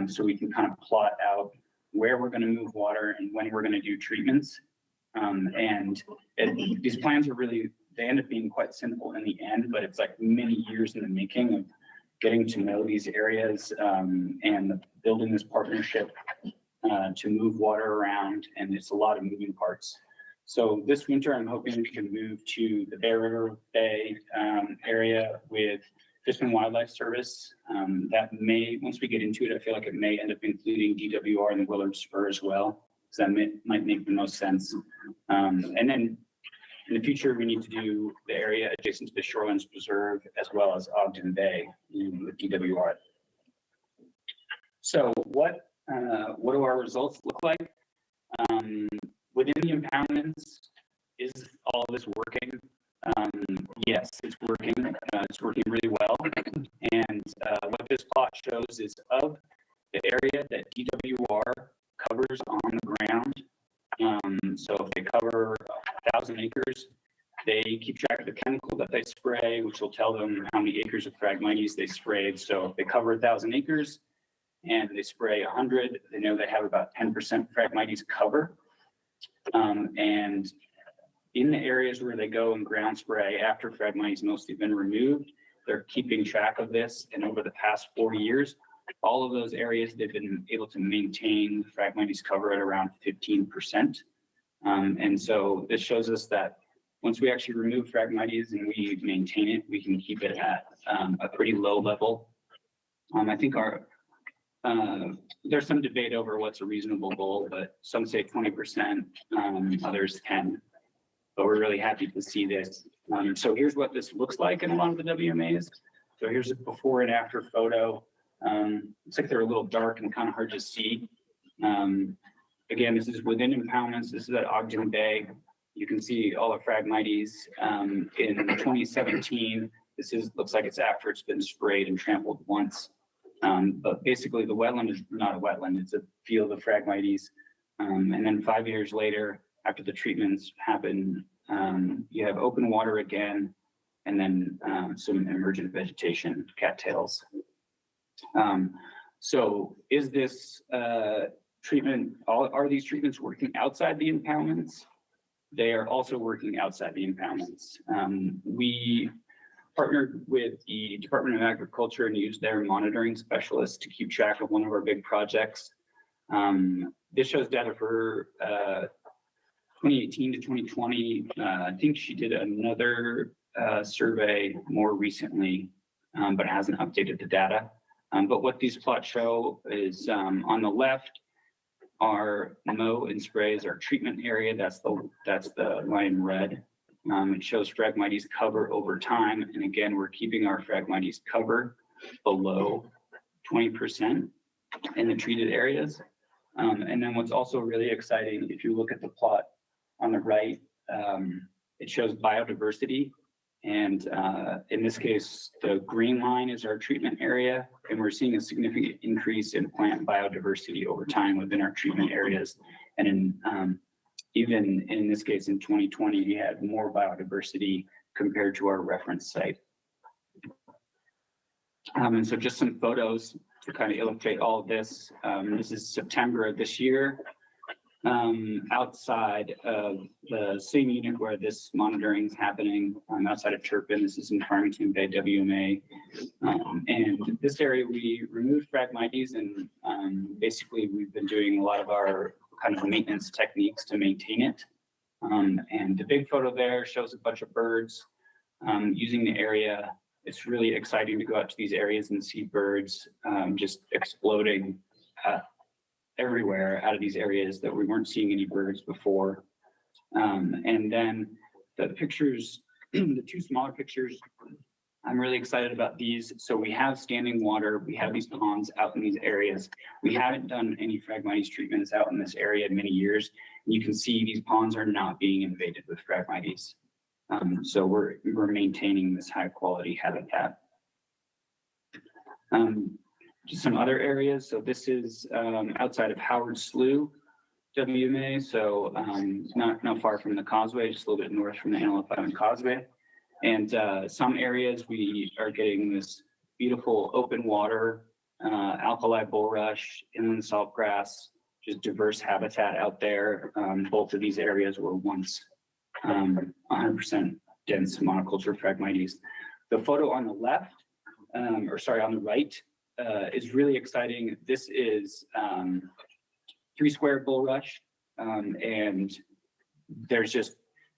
So we can kind of plot out where we're going to move water and when we're going to do treatments. These plans are really, they end up being quite simple in the end, but it's like many years in the making of getting to know these areas and building this partnership to move water around. And it's a lot of moving parts. So this winter, I'm hoping we can move to the Bear River Bay area with Fish and Wildlife Service. That may, once we get into it, I feel like it may end up including DWR and the Willard Spur as well, because that might make the most sense. And then in the future, we need to do the area adjacent to the Shorelands Preserve as well as Ogden Bay with DWR. So what do our results look like? Within the impoundments, is all this working? Yes, it's working. It's working really well. And what this plot shows is of the area that DWR covers on the ground. So if they cover 1,000 acres, they keep track of the chemical that they spray, which will tell them how many acres of Phragmites they sprayed. So if they cover 1,000 acres and they spray 100, they know they have about 10% Phragmites cover. And in the areas where they go and ground spray after Phragmites mostly been removed, they're keeping track of this. And over the past 4 years, all of those areas, they've been able to maintain Phragmites cover at around 15%. And so this shows us that once we actually remove Phragmites and we maintain it, we can keep it at a pretty low level. I think there's some debate over what's a reasonable goal, but some say 20%, others 10. But we're really happy to see this. So here's what this looks like in a lot of the WMAs. So here's a before and after photo. Looks like they're a little dark and kind of hard to see. Again, this is within impoundments. This is at Ogden Bay. You can see all the Phragmites in 2017. This looks like it's after it's been sprayed and trampled once. But basically the wetland is not a wetland, it's a field of Phragmites. And then 5 years later, after the treatments happen, you have open water again, and then some emergent vegetation, cattails. So is this treatment, are these treatments working outside the impoundments? They are also working outside the impoundments. We partnered with the Department of Agriculture and used their monitoring specialists to keep track of one of our big projects. This shows data for 2018 to 2020. I think she did another survey more recently, but hasn't updated the data. But what these plots show is on the left are mow and sprays, our treatment area. That's the line red. It shows Phragmites cover over time. And again, we're keeping our Phragmites cover below 20% in the treated areas. And then what's also really exciting, if you look at the plot on the right, it shows biodiversity. And in this case, the green line is our treatment area, and we're seeing a significant increase in plant biodiversity over time within our treatment areas. And in, even in this case, in 2020, we had more biodiversity compared to our reference site. And so just some photos to kind of illustrate all of this. This is September of this year. outside of the same unit where this monitoring is happening, outside of Turpin. This is in Farmington Bay, WMA. And this area, we removed Phragmites, and basically we've been doing a lot of our kind of maintenance techniques to maintain it. And the big photo there shows a bunch of birds using the area. It's really exciting to go out to these areas and see birds just exploding everywhere out of these areas that we weren't seeing any birds before. And then the pictures, the two smaller pictures, I'm really excited about these. So we have standing water, we have these ponds out in these areas. We haven't done any Phragmites treatments out in this area in many years. You can see these ponds are not being invaded with Phragmites. So we're maintaining this high quality habitat. Just some other areas. So this is outside of Howard Slough, WMA. So not far from the causeway, just a little bit north from the Antelope Island Causeway. And some areas we are getting this beautiful open water, alkali bulrush, inland saltgrass, just diverse habitat out there. Both of these areas were once 100% dense monoculture Phragmites. The photo on the left, on the right, is really exciting. This is 3-square bulrush, and there's just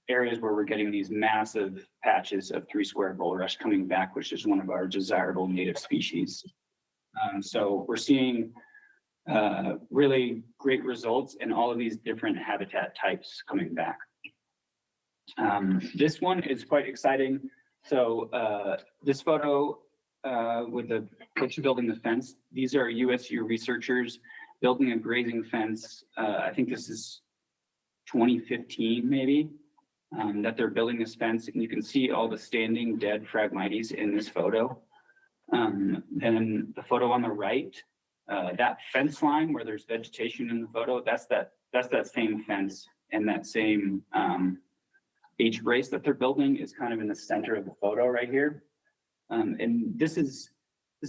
areas where we're getting these massive patches of 3-square bulrush coming back, which is one of our desirable native species. So we're seeing really great results in all of these different habitat types coming back. This one is quite exciting. So this photo with the picture building the fence, these are USU researchers building a grazing fence. I think this is 2015 maybe, that they're building this fence, and you can see all the standing dead Phragmites in this photo. Then the photo on the right, that fence line where there's vegetation in the photo, that's that same fence, and that same H brace that they're building is kind of in the center of the photo right here. And this is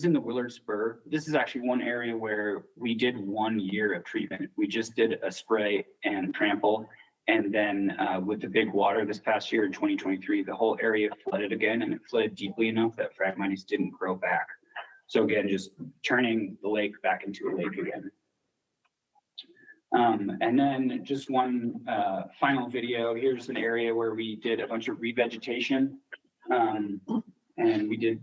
in the Willard Spur. This is actually one area where we did 1 year of treatment. We just did a spray and trample. And then with the big water this past year in 2023, the whole area flooded again, and it flooded deeply enough that Phragmites didn't grow back. So again, just turning the lake back into a lake again. And then just one final video. Here's an area where we did a bunch of revegetation, and we did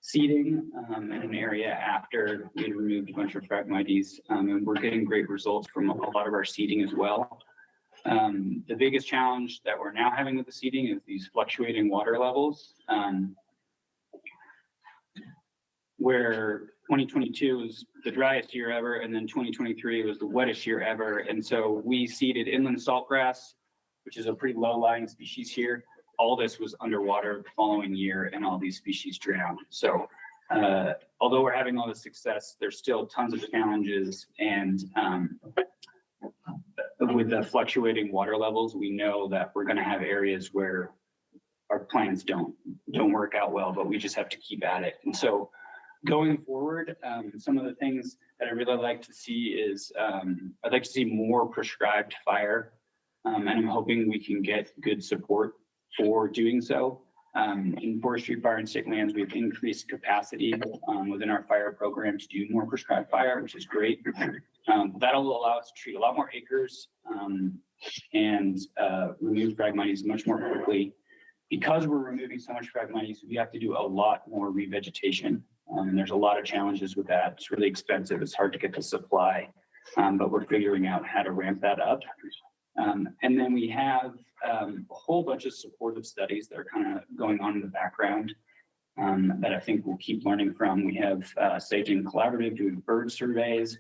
seeding in an area after we had removed a bunch of Phragmites, and we're getting great results from a lot of our seeding as well. The biggest challenge that we're now having with the seeding is these fluctuating water levels, where 2022 was the driest year ever, and then 2023 was the wettest year ever. And so we seeded inland saltgrass, which is a pretty low-lying species here. All this was underwater the following year, and all these species drowned. So although we're having all this success, there's still tons of challenges. And with the fluctuating water levels, we know that we're going to have areas where our plans don't work out well, but we just have to keep at it. And so going forward, some of the things that I really like to see is I'd like to see more prescribed fire, and I'm hoping we can get good support for doing so. In forestry, fire, and state lands, we've increased capacity within our fire program to do more prescribed fire, which is great. That'll allow us to treat a lot more acres and remove Phragmites much more quickly. Because we're removing so much Phragmites, we have to do a lot more revegetation. And there's a lot of challenges with that. It's really expensive. It's hard to get the supply, but we're figuring out how to ramp that up. And then we have a whole bunch of supportive studies that are kind of going on in the background that I think we'll keep learning from. We have Sage and Collaborative doing bird surveys.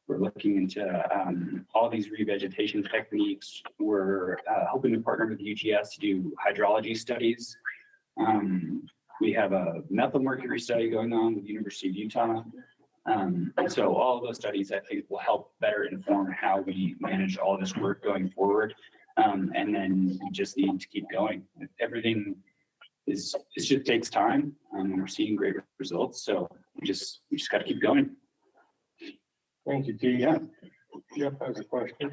We're looking into all these revegetation techniques. We're hoping to partner with UGS to do hydrology studies. We have a methylmercury study going on with the University of Utah. And so all of those studies, I think, will help better inform how we manage all this work going forward. And then we just need to keep going. Everything it just takes time, and we're seeing great results. So we just got to keep going. Thank you, T. Yeah. Jeff has a question.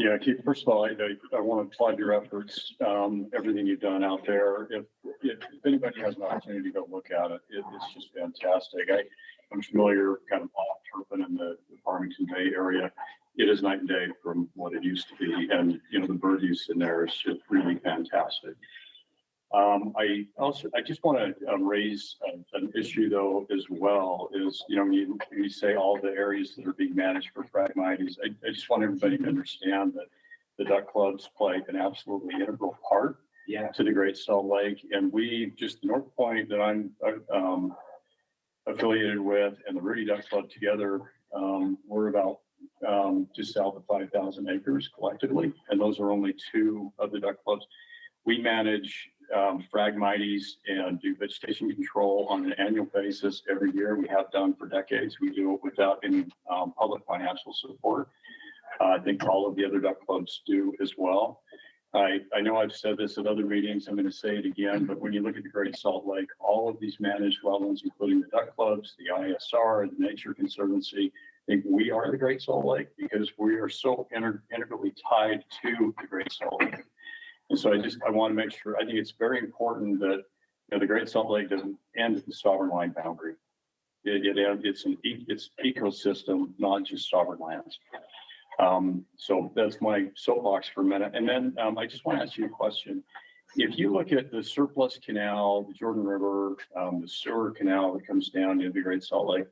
Yeah, Keith, first of all, I want to applaud your efforts, everything you've done out there. If anybody has an opportunity to go look at it, it's just fantastic. I'm familiar kind of off Turpin in the Farmington Bay area. It is night and day from what it used to be. And, you know, the bird use in there is just really fantastic. I just want to raise an issue though as well is, you know, you say all the areas that are being managed for Phragmites. I just want everybody to understand that the duck clubs play an absolutely integral part to the Great Salt Lake. And we just, the North Point that I'm affiliated with and the Rudy Duck Club together, we're about just south of 5,000 acres collectively. And those are only two of the duck clubs. We manage Phragmites and do vegetation control on an annual basis every year. We have done for decades. We do it without any public financial support. I think all of the other duck clubs do as well. I know I've said this at other meetings. I'm going to say it again, but when you look at the Great Salt Lake, all of these managed wetlands, including the duck clubs, the ISR, the Nature Conservancy, I think we are the Great Salt Lake because we are so integrally tied to the Great Salt Lake. And so I want to make sure, I think it's very important that, you know, the Great Salt Lake doesn't end at the sovereign line boundary. It's ecosystem, not just sovereign lands. So that's my soapbox for a minute. And then I just want to ask you a question. If you look at the surplus canal, the Jordan River, the sewer canal that comes down into the Great Salt Lake,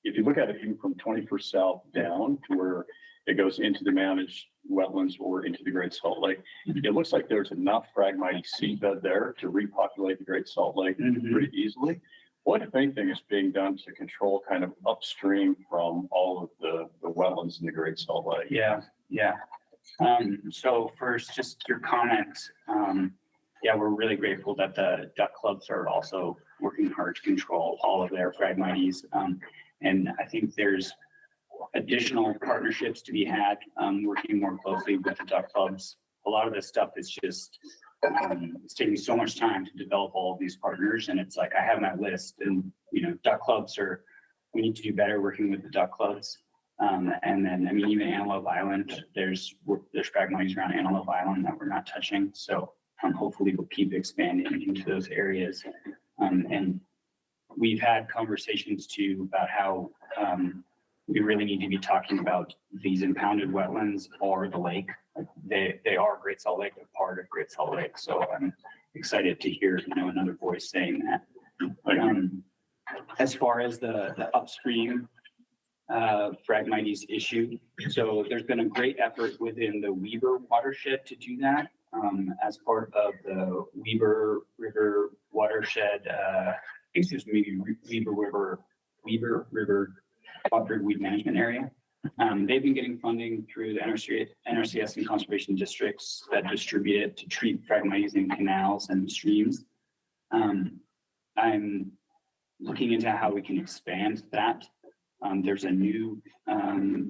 if you look at it even from 21st South down to where it goes into the managed wetlands or into the Great Salt Lake, it looks like there's enough Phragmite seedbed there to repopulate the Great Salt Lake pretty easily. What, if anything, is being done to control kind of upstream from all of the wetlands in the Great Salt Lake? Yeah. So first, just your comment. We're really grateful that the duck clubs are also working hard to control all of their Phragmites. And I think there's additional partnerships to be had, working more closely with the duck clubs. A lot of this stuff is just, it's taking so much time to develop all of these partners. And it's like, I have my list and, you know, duck clubs we need to do better working with the duck clubs. And then, I mean, even Antelope Island, there's Phragmites around Antelope Island that we're not touching. So hopefully we'll keep expanding into those areas. And we've had conversations too about how, we really need to be talking about these impounded wetlands or the lake. They are Great Salt Lake, they're part of Great Salt Lake. So I'm excited to hear, you know, another voice saying that. As far as the upstream Phragmites issue, so there's been a great effort within the Weber watershed to do that. As part of the Weber River watershed, I think there's maybe Weber River Cooperative Weed Management Area. They've been getting funding through the NRCS and conservation districts that distribute it to treat Phragmites in canals and streams. I'm looking into how we can expand that. There's a new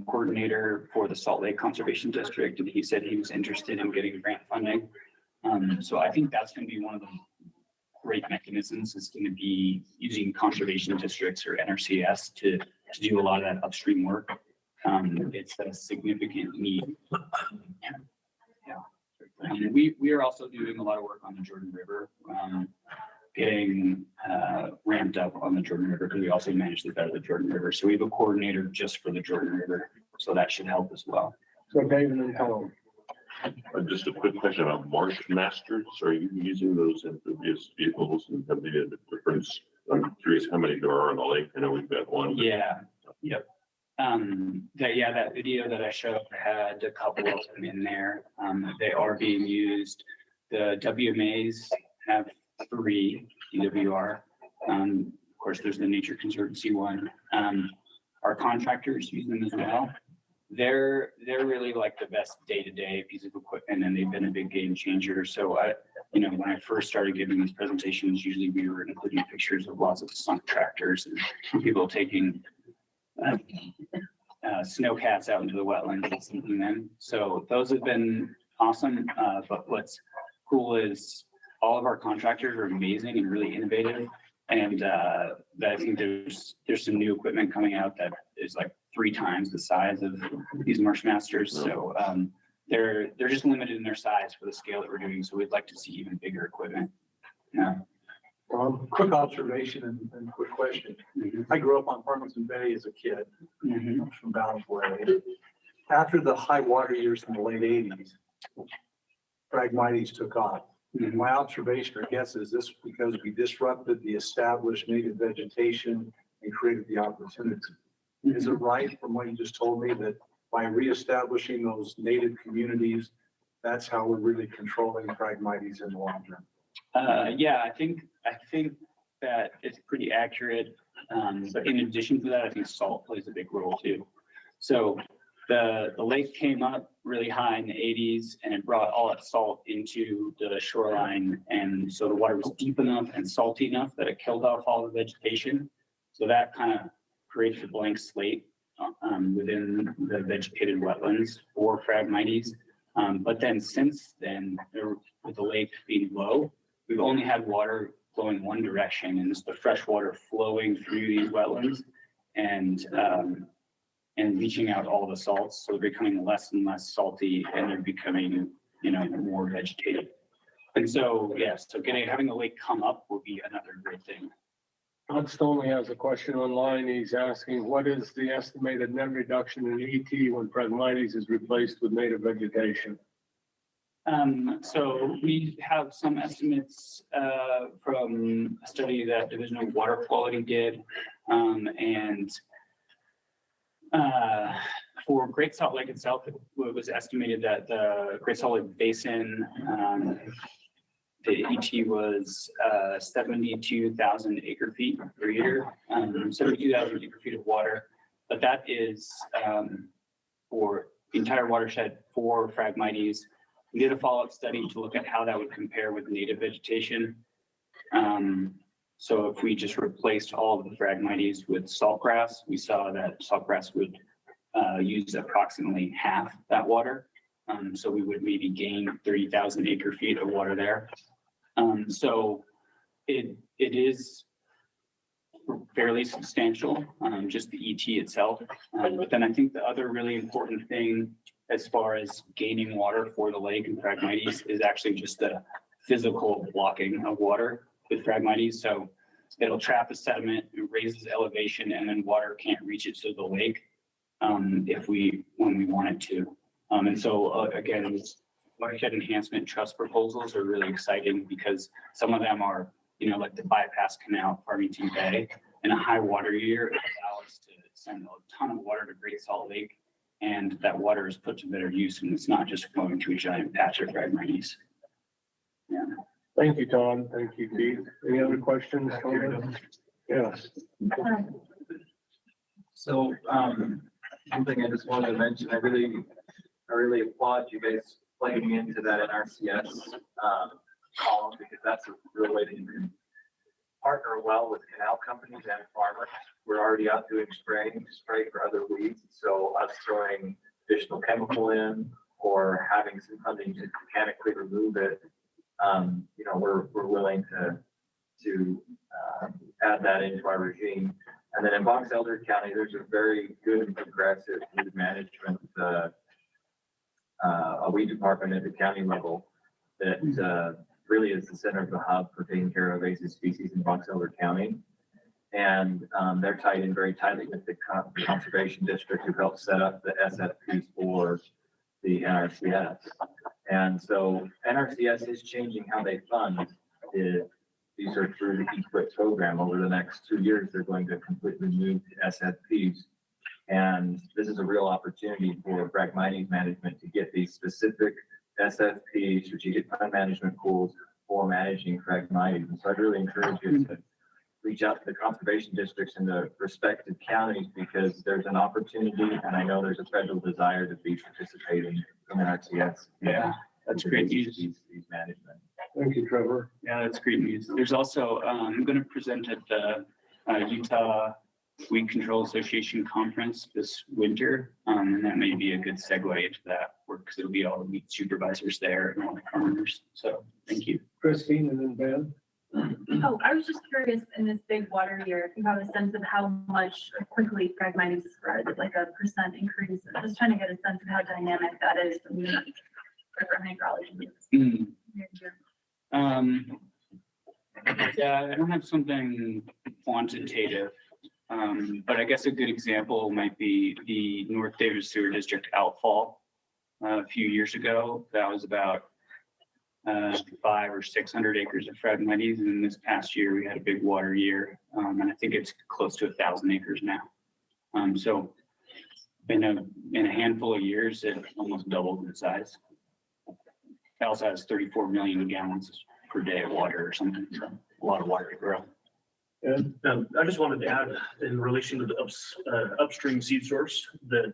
coordinator for the Salt Lake Conservation District, and he said he was interested in getting grant funding. So I think that's going to be one of the great mechanisms, is going to be using conservation districts or NRCS to do a lot of that upstream work. It's a significant need. We are also doing a lot of work on the Jordan River, getting ramped up on the Jordan River, because we also manage the bed of the Jordan River. So we have a coordinator just for the Jordan River, so that should help as well. So David and Tom. Just a quick question about marsh masters. Are you using those amphibious vehicles and have they a difference? I'm curious how many there are on the lake. I know we've got one. Yeah. Yep. That video that I showed had a couple of them in there. They are being used. The WMAs have 3 DWR. Of course, there's the Nature Conservancy one. Our contractors use them as well. They're really like the best day-to-day piece of equipment, and they've been a big game changer. So when I first started giving these presentations, usually we were including pictures of lots of sunk tractors and people taking snowcats out into the wetlands and sinking them. So those have been awesome. But what's cool is all of our contractors are amazing and really innovative. And I think there's some new equipment coming out that is like 3 times the size of these marsh masters. So they're just limited in their size for the scale that we're doing. So we'd like to see even bigger equipment. Yeah. Quick observation and quick question. I grew up on Farmington Bay as a kid from Bounds Way. After the high water years in the late 80s, Phragmites took off. My observation or guess is this because we disrupted the established native vegetation and created the opportunity. Is it right from what you just told me that by reestablishing those native communities, that's how we're really controlling Phragmites in the long term? Yeah, I think that it's pretty accurate. But in addition to that, I think salt plays a big role too. So the lake came up really high in the 80s and it brought all that salt into the shoreline. And so the water was deep enough and salty enough that it killed off all the vegetation. So that kind of creates a blank slate within the vegetated wetlands for Phragmites. But then since then, with the lake being low, we've only had water flowing one direction, and it's the fresh water flowing through these wetlands and leaching out all the salts. So they're becoming less and less salty, and they're becoming, more vegetated. And so, having the lake come up will be another great thing. Todd Stoney has a question online. He's asking, what is the estimated net reduction in ET when Phragmites is replaced with native vegetation? So we have some estimates from a study that Division of Water Quality did. For Great Salt Lake itself, it was estimated that the Great Salt Lake Basin, the ET was 72,000 acre feet per year, 72,000 acre feet of water. But that is for the entire watershed for Phragmites. We did a follow-up study to look at how that would compare with native vegetation. So if we just replaced all of the Phragmites with saltgrass, we saw that saltgrass would use approximately half that water. So we would maybe gain 30,000 acre feet of water there. So it is fairly substantial, just the ET itself. But then I think the other really important thing as far as gaining water for the lake and Phragmites is actually just the physical blocking of water with Phragmites. So it'll trap the sediment, it raises elevation, and then water can't reach it to the lake when we want it to. And so again, watershed enhancement trust proposals are really exciting because some of them are, like the bypass canal, Farmington Bay. In a high water year, it allows us to send a ton of water to Great Salt Lake, and that water is put to better use, and it's not just going to a giant patch of Phragmites. Yeah. Thank you, Todd. Thank you, Keith. Any other questions? Yes. So, one thing I just wanted to mention, I really applaud you guys plugging into that NRCS column, because that's a real way that you can partner well with canal companies and farmers. We're already out doing spray for other weeds. So us throwing additional chemical in or having some funding to mechanically remove it, we're willing to add that into our regime. And then in Box Elder County, there's a very good and progressive weed management, a weed department at the county level that really is the center of the hub for taking care of invasive species in Box Elder County. And they're tied in very tightly with the conservation district who helped set up the SFPs for the NRCS. And so NRCS is changing how they fund these are through the EQIP program. Over the next 2 years, they're going to completely move to SFPs. And this is a real opportunity for Phragmites management to get these specific SFP, strategic fund management pools for managing Phragmites. And so I'd really encourage you to reach out to the conservation districts in the respective counties, because there's an opportunity, and I know there's a federal desire to be participating in NRCS. Yeah, that's great news. These management. Thank you, Trevor. Yeah, that's great news. There's also, I'm going to present at the Utah Weed Control Association conference this winter. And that may be a good segue into that work, because it'll be all the weed supervisors there and all the farmers. So thank you. Christine and then Ben. Oh, I was just curious, in this big water year, if you have a sense of how much quickly Phragmites spread, like a percent increase. I'm just trying to get a sense of how dynamic that is from hydrology. Yeah, I don't have something quantitative, but I guess a good example might be the North Davis Sewer District outfall a few years ago. That was about 500 or 600 acres of Phragmites, and then this past year we had a big water year, and I think it's close to 1,000 acres now. So in a handful of years, it almost doubled in size. It also has 34 million gallons per day of water or something, so a lot of water to grow. And I just wanted to add in relation to the upstream seed source that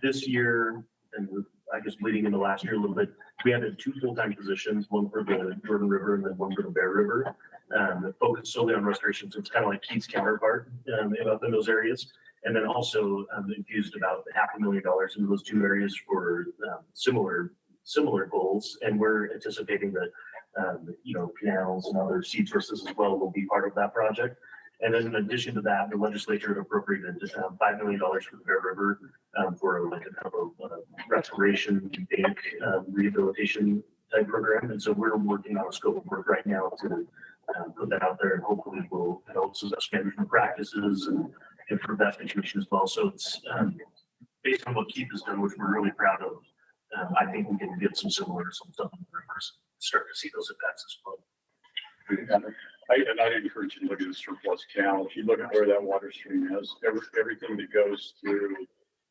this year, and I guess leading into last year a little bit, we added 2 full-time positions, one for the Jordan River and then one for the Bear River, that focus solely on restoration. So it's kind of like Keith's counterpart in those areas. And then also infused about $500,000 into those 2 areas for similar goals. And we're anticipating that canals and other seed sources as well will be part of that project. And then in addition to that, the legislature appropriated $5 million for the Bear River for like a kind of a restoration bank rehabilitation type program. And so we're working on a scope of work right now to put that out there, and hopefully will help some best management practices and improve that situation as well. So it's based on what Keith has done, which we're really proud of. I think we can get some similar results up in the rivers, start to see those impacts as well. I'd encourage you to look at the surplus canal. If you look at where that water stream is, everything that goes through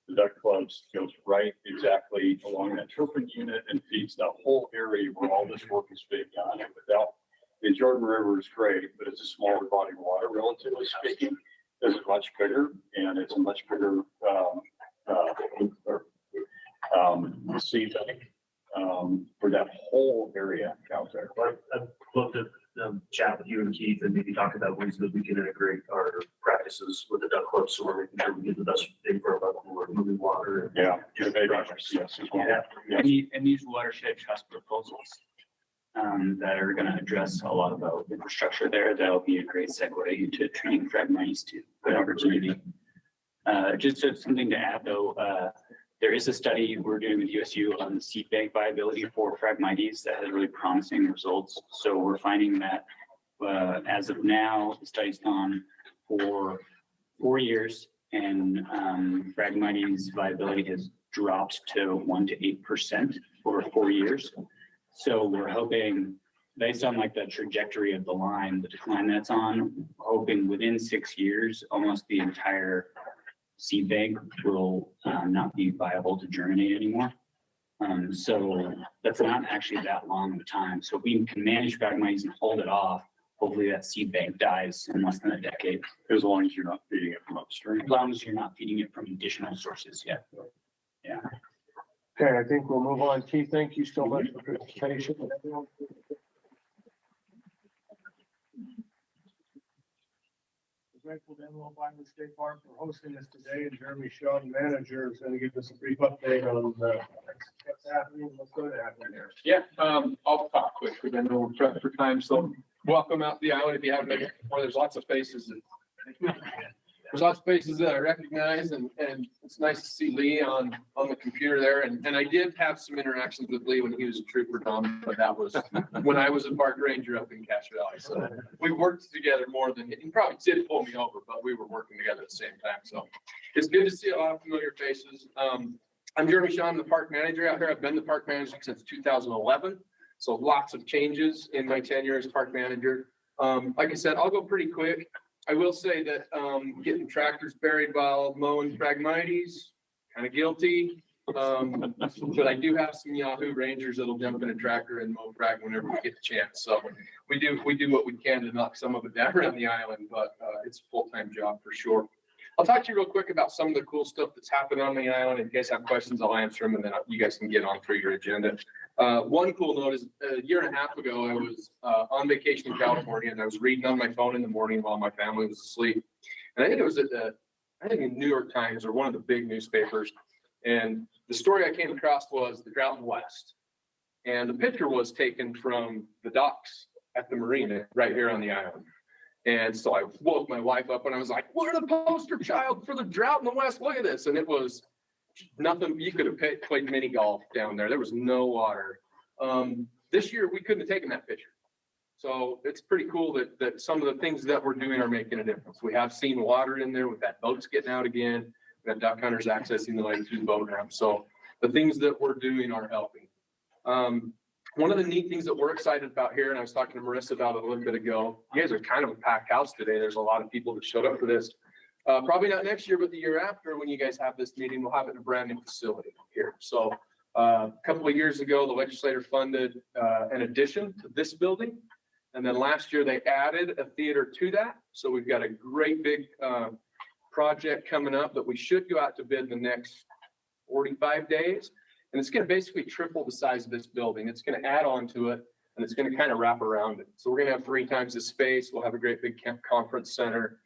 the duck clubs goes right exactly along that turpin unit and feeds that whole area where all this work is being done. And without the Jordan River is great, but it's a smaller body of water, relatively speaking. It's much bigger, and it's a much bigger seed bank for that whole area out there. I've looked at chat with you and Keith and maybe talk about ways that we can integrate our practices with the duck club, so we're making sure we get the best thing for our level. We're moving water. Yeah. Yes. And these watershed trust proposals that are going to address a lot about infrastructure there, that'll be a great segue into treating Phragmites too. Good opportunity. Just something to add though, there is a study we're doing with USU on the seed bank viability for Phragmites that has really promising results. So we're finding that as of now, the study's gone for 4 years, and Phragmites viability has dropped to 1 to 8% over 4 years. So we're hoping, based on like the trajectory of the line, the decline that's on, hoping within 6 years, almost the entire seed bank will not be viable to germinate anymore. So that's not actually that long of a time. So if we can manage Phragmites and hold it off, hopefully that seed bank dies in less than a decade. As long as you're not feeding it from upstream. As long as you're not feeding it from additional sources yet. Yeah. okay, I think we'll move on. Keith, thank you so much for your participation. Grateful to Antelope Island State Park for hosting us today, and Jeremy Shaw, the manager, is going to give us a brief update on what's happening, what's going to happen there. Yeah, I'll talk quick because I know we're pressed for time. So welcome out the island if you haven't been before. There's lots of faces that I recognize, and it's nice to see Lee on the computer there. And I did have some interactions with Lee when he was a trooper, Tom, but that was when I was a park ranger up in Cache Valley. So we worked together more than he probably did pull me over, but we were working together at the same time. So it's good to see a lot of familiar faces. I'm Jeremy Shaw, I'm the park manager out here. I've been the park manager since 2011. So lots of changes in my tenure as park manager. Like I said, I'll go pretty quick. I will say that getting tractors buried while mowing Phragmites, kind of guilty. But I do have some Yahoo Rangers that'll jump in a tractor and mow Phrag whenever we get the chance. So we do what we can to knock some of it down around the island, but it's a full-time job for sure. I'll talk to you real quick about some of the cool stuff that's happened on the island. If you guys have questions, I'll answer them, and then you guys can get on through your agenda. One cool note is a year and a half ago, I was on vacation in California, and I was reading on my phone in the morning while my family was asleep. And I think it was in New York Times or one of the big newspapers. And the story I came across was the drought in the West. And the picture was taken from the docks at the marina right here on the island. And so I woke my wife up and I was like, we're the poster child for the drought in the West. Look at this. And it was nothing. You could have played mini golf down there. There was no water. This year we couldn't have taken that picture. So it's pretty cool that some of the things that we're doing are making a difference. We have seen water in there. We've had boats getting out again. We've had duck hunters accessing the lake through the boat ramp. So the things that we're doing are helping. One of the neat things that we're excited about here, and I was talking to Marissa about it a little bit ago, you guys are kind of a packed house today. There's a lot of people that showed up for this. Probably not next year, but the year after, when you guys have this meeting, we'll have it in a brand new facility here. So a couple of years ago, the legislature funded an addition to this building. And then last year they added a theater to that. So we've got a great big project coming up that we should go out to bid in the next 45 days. And it's going to basically triple the size of this building. It's going to add on to it and it's going to kind of wrap around it. So we're going to have 3 times the space. We'll have a great big conference center.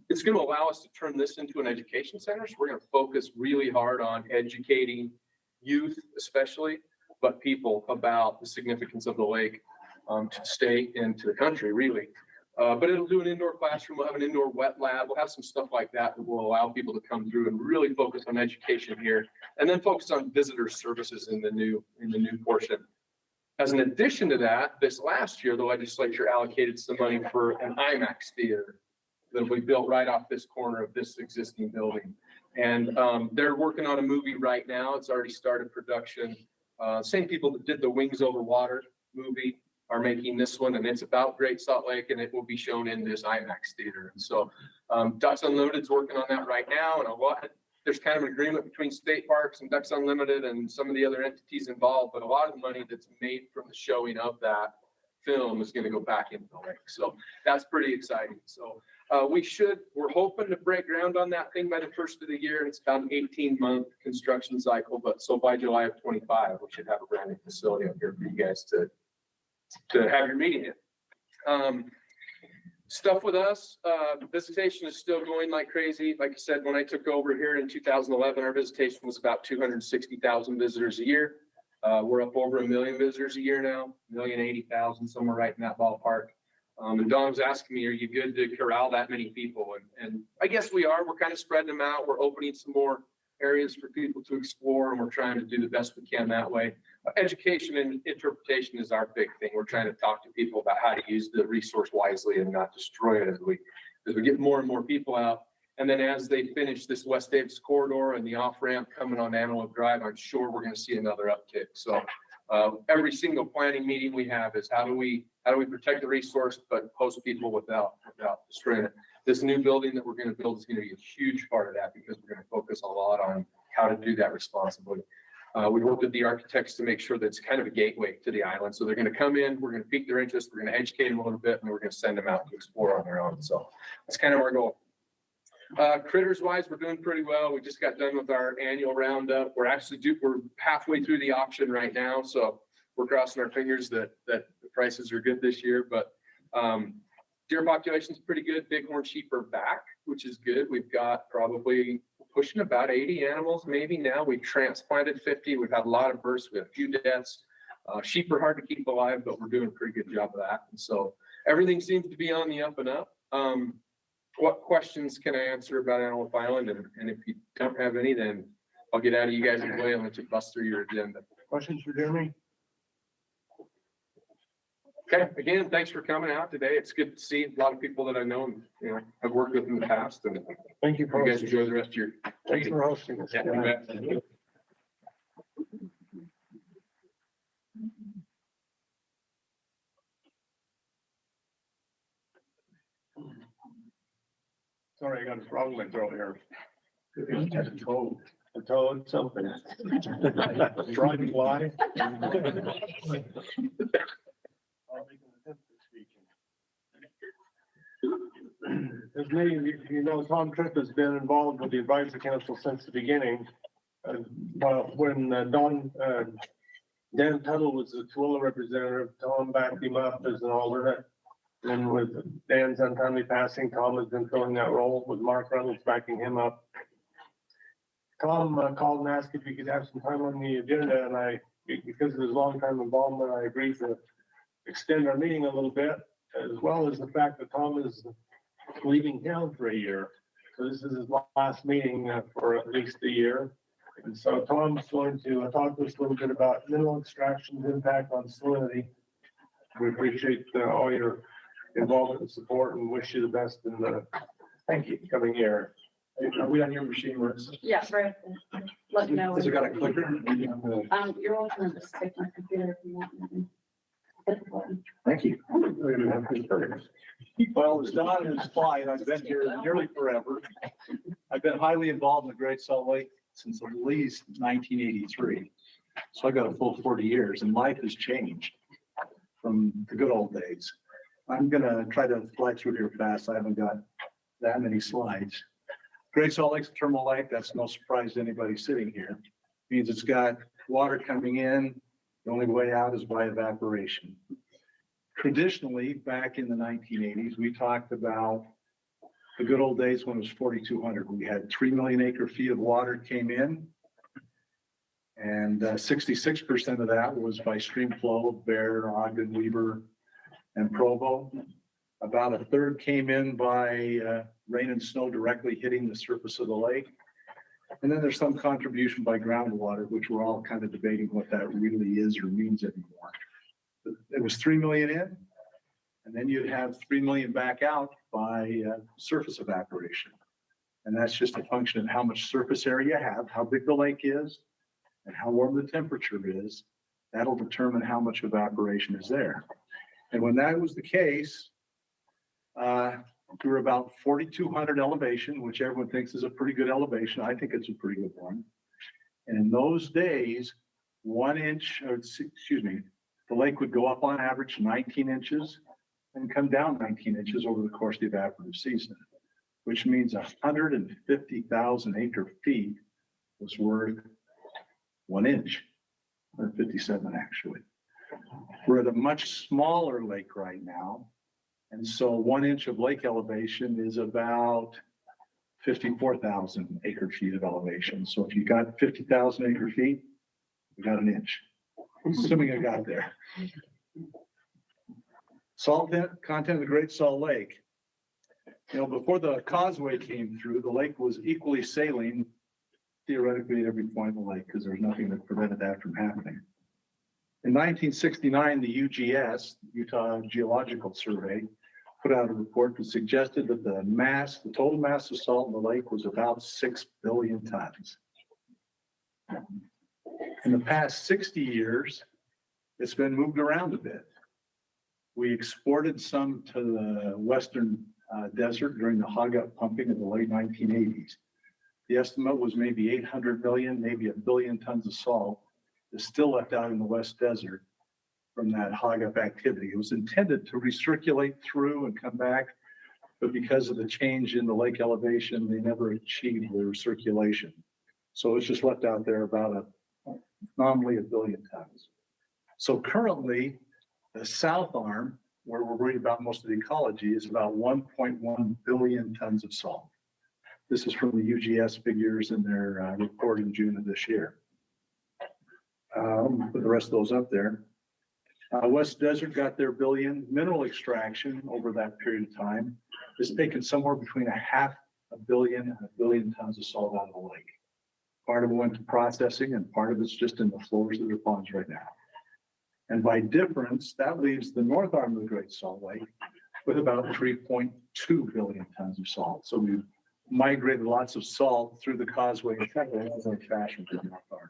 It's going to allow us to turn this into an education center. So we're going to focus really hard on educating youth, especially, but people about the significance of the lake to the state and to the country, really. But it'll do an indoor classroom. We'll have an indoor wet lab. We'll have some stuff like that that will allow people to come through and really focus on education here, and then focus on visitor services in the new portion. As an addition to that, this last year, the legislature allocated some money for an IMAX theater that'll be built right off this corner of this existing building. And they're working on a movie right now. It's already started production. Same people that did the Wings Over Water movie are making this one, and it's about Great Salt Lake, and it will be shown in this IMAX theater. And so Ducks Unlimited is working on that right now, and there's kind of an agreement between state parks and Ducks Unlimited and some of the other entities involved, but a lot of the money that's made from the showing of that film is going to go back into the lake. So that's pretty exciting. So we're hoping to break ground on that thing by the first of the year. It's about an 18-month construction cycle, but so by July of 25, we should have a brand new facility up here for you guys to have your meeting in. Stuff with us, visitation is still going like crazy. Like I said, when I took over here in 2011, our visitation was about 260,000 visitors a year. We're up over 1 million visitors a year now, 1,080,000, somewhere right in that ballpark. And Don was asking me, are you good to corral that many people? And I guess we are. We're kind of spreading them out. We're opening some more areas for people to explore, and we're trying to do the best we can that way. Education and interpretation is our big thing. We're trying to talk to people about how to use the resource wisely and not destroy it as we get more and more people out. And then as they finish this West Davis corridor and the off-ramp coming on Antelope Drive, I'm sure we're going to see another uptick. So every single planning meeting we have is how do we protect the resource but host people without destroying it. This new building that we're going to build is going to be a huge part of that because we're going to focus a lot on how to do that responsibly. We worked with the architects to make sure that it's kind of a gateway to the island. So they're going to come in, we're going to pique their interest, we're going to educate them a little bit, and we're going to send them out to explore on their own. So that's kind of our goal. Critters wise, we're doing pretty well. We just got done with our annual roundup. We're halfway through the auction right now. So we're crossing our fingers that the prices are good this year, but deer population is pretty good. Bighorn sheep are back, which is good. We've got probably pushing about 80 animals maybe now. We've transplanted 50. We've had a lot of births. We have a few deaths. Sheep are hard to keep alive, but we're doing a pretty good job of that. And so everything seems to be on the up and up. What questions can I answer about Antelope Island? And if you don't have any, then I'll get out of you guys' way and let you bust through your agenda. Questions for Jeremy? Okay, again, thanks for coming out today. It's good to see a lot of people that I know and I've worked with in the past. And Thank you for you guys enjoy the rest of your Thanks meeting. for hosting us. Yeah, you bet. Sorry, I got a frog in my throat here. A toad, something. Driving fly. As many of you know, Tom Tripp has been involved with the advisory council since the beginning. When Dan Tuttle was the Tooele representative, Tom backed him up as an alternate. And with Dan's untimely passing, Tom has been filling that role with Mark Reynolds backing him up. Tom called and asked if he could have some time on the agenda, and because of his long-time involvement, I agreed to extend our meeting a little bit, as well as the fact that Tom is leaving town for a year. So this is his last meeting for at least a year. And so Tom's going to talk to us a little bit about mineral extraction's impact on salinity. We appreciate all your involvement and support and wish you the best in the coming year. Are we on your machine, Marissa? Yeah, right. Let me know. Has it got a clicker? You're welcome to just take my computer if you want. Thank you. Well, as Don is fine, I've been here nearly forever. I've been highly involved in the Great Salt Lake since at least 1983. So I got a full 40 years and life has changed from the good old days. I'm gonna try to fly through here fast. I haven't got that many slides. Great Salt Lake's a thermal lake. That's no surprise to anybody sitting here. Means it's got water coming in. The only way out is by evaporation. Traditionally, back in the 1980s, we talked about the good old days when it was 4,200. We had 3 million acre feet of water came in. And 66% of that was by stream flow, Bear, Ogden, Weaver, and Provo. About a third came in by rain and snow directly hitting the surface of the lake. And then there's some contribution by groundwater, which we're all kind of debating what that really is or means anymore. But it was 3 million in, and then you'd have 3 million back out by surface evaporation. And that's just a function of how much surface area you have, how big the lake is, and how warm the temperature is. That'll determine how much evaporation is there. And when that was the case, we were about 4,200 elevation, which everyone thinks is a pretty good elevation. I think it's a pretty good one. And in those days, 1 inch, or excuse me, the lake would go up on average 19 inches and come down 19 inches over the course of the evaporative season, which means 150,000 acre feet was worth 1 inch, or 57 actually. We're at a much smaller lake right now. And so 1 inch of lake elevation is about 54,000 acre feet of elevation. So if you got 50,000 acre feet, you got 1 inch, assuming I got there. Salt content of the Great Salt Lake. You know, before the causeway came through, the lake was equally saline theoretically at every point in the lake because there was nothing that prevented that from happening. In 1969, the UGS, Utah Geological Survey, put out a report that suggested that the total mass of salt in the lake was about 6 billion tons. In the past 60 years, it's been moved around a bit. We exported some to the Western desert during the hog-up pumping in the late 1980s. The estimate was maybe 800 million, maybe 1 billion tons of salt is still left out in the West Desert from that hog-up activity. It was intended to recirculate through and come back, but because of the change in the lake elevation, they never achieved the recirculation. So it's just left out there about nominally 1 billion tons. So currently, the south arm, where we're worried about most of the ecology, is about 1.1 billion tons of salt. This is from the UGS figures in their report in June of this year. Put the rest of those up there. West Desert got their billion. Mineral extraction over that period of time has taken somewhere between 0.5 billion and 1 billion tons of salt out of the lake. Part of it went to processing and part of it's just in the floors of their ponds right now. And by difference, that leaves the north arm of the Great Salt Lake with about 3.2 billion tons of salt. So we've migrated lots of salt through the causeway in kind of a fashion to the north arm.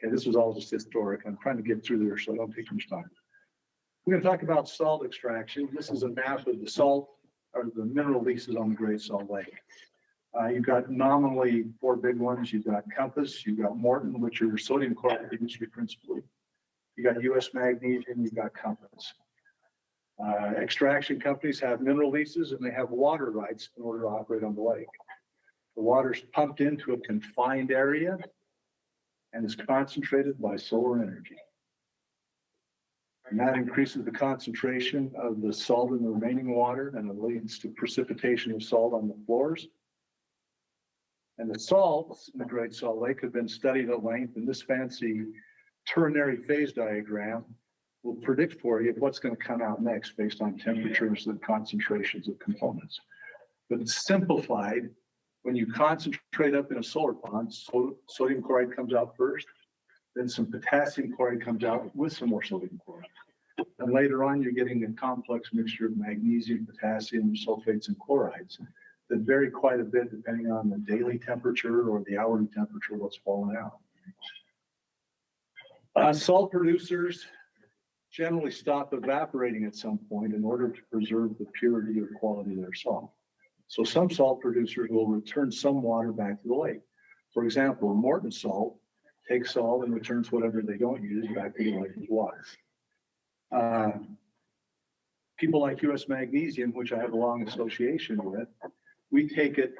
Okay, this was all just historic. I'm trying to get through there so I don't take much time. We're going to talk about salt extraction. This is a map of the salt or the mineral leases on the Great Salt Lake. You've got nominally 4 big ones. You've got Compass, you've got Morton, which are sodium chloride industry principally. You got US Magnesium, you've got Compass. Extraction companies have mineral leases and they have water rights in order to operate on the lake. The water's pumped into a confined area and is concentrated by solar energy. And that increases the concentration of the salt in the remaining water and it leads to precipitation of salt on the floors. And the salts in the Great Salt Lake have been studied at length in this fancy ternary phase diagram. will predict for you what's going to come out next based on temperatures and concentrations of components. But it's simplified. When you concentrate up in a solar pond, sodium chloride comes out first, then some potassium chloride comes out with some more sodium chloride. And later on, you're getting a complex mixture of magnesium, potassium, sulfates, and chlorides that vary quite a bit depending on the daily temperature or the hourly temperature of what's falling out. Salt producers generally stop evaporating at some point in order to preserve the purity or quality of their salt. So some salt producers will return some water back to the lake. For example, Morton salt takes salt and returns whatever they don't use back to the lake as water. People like US Magnesium, which I have a long association with, we take it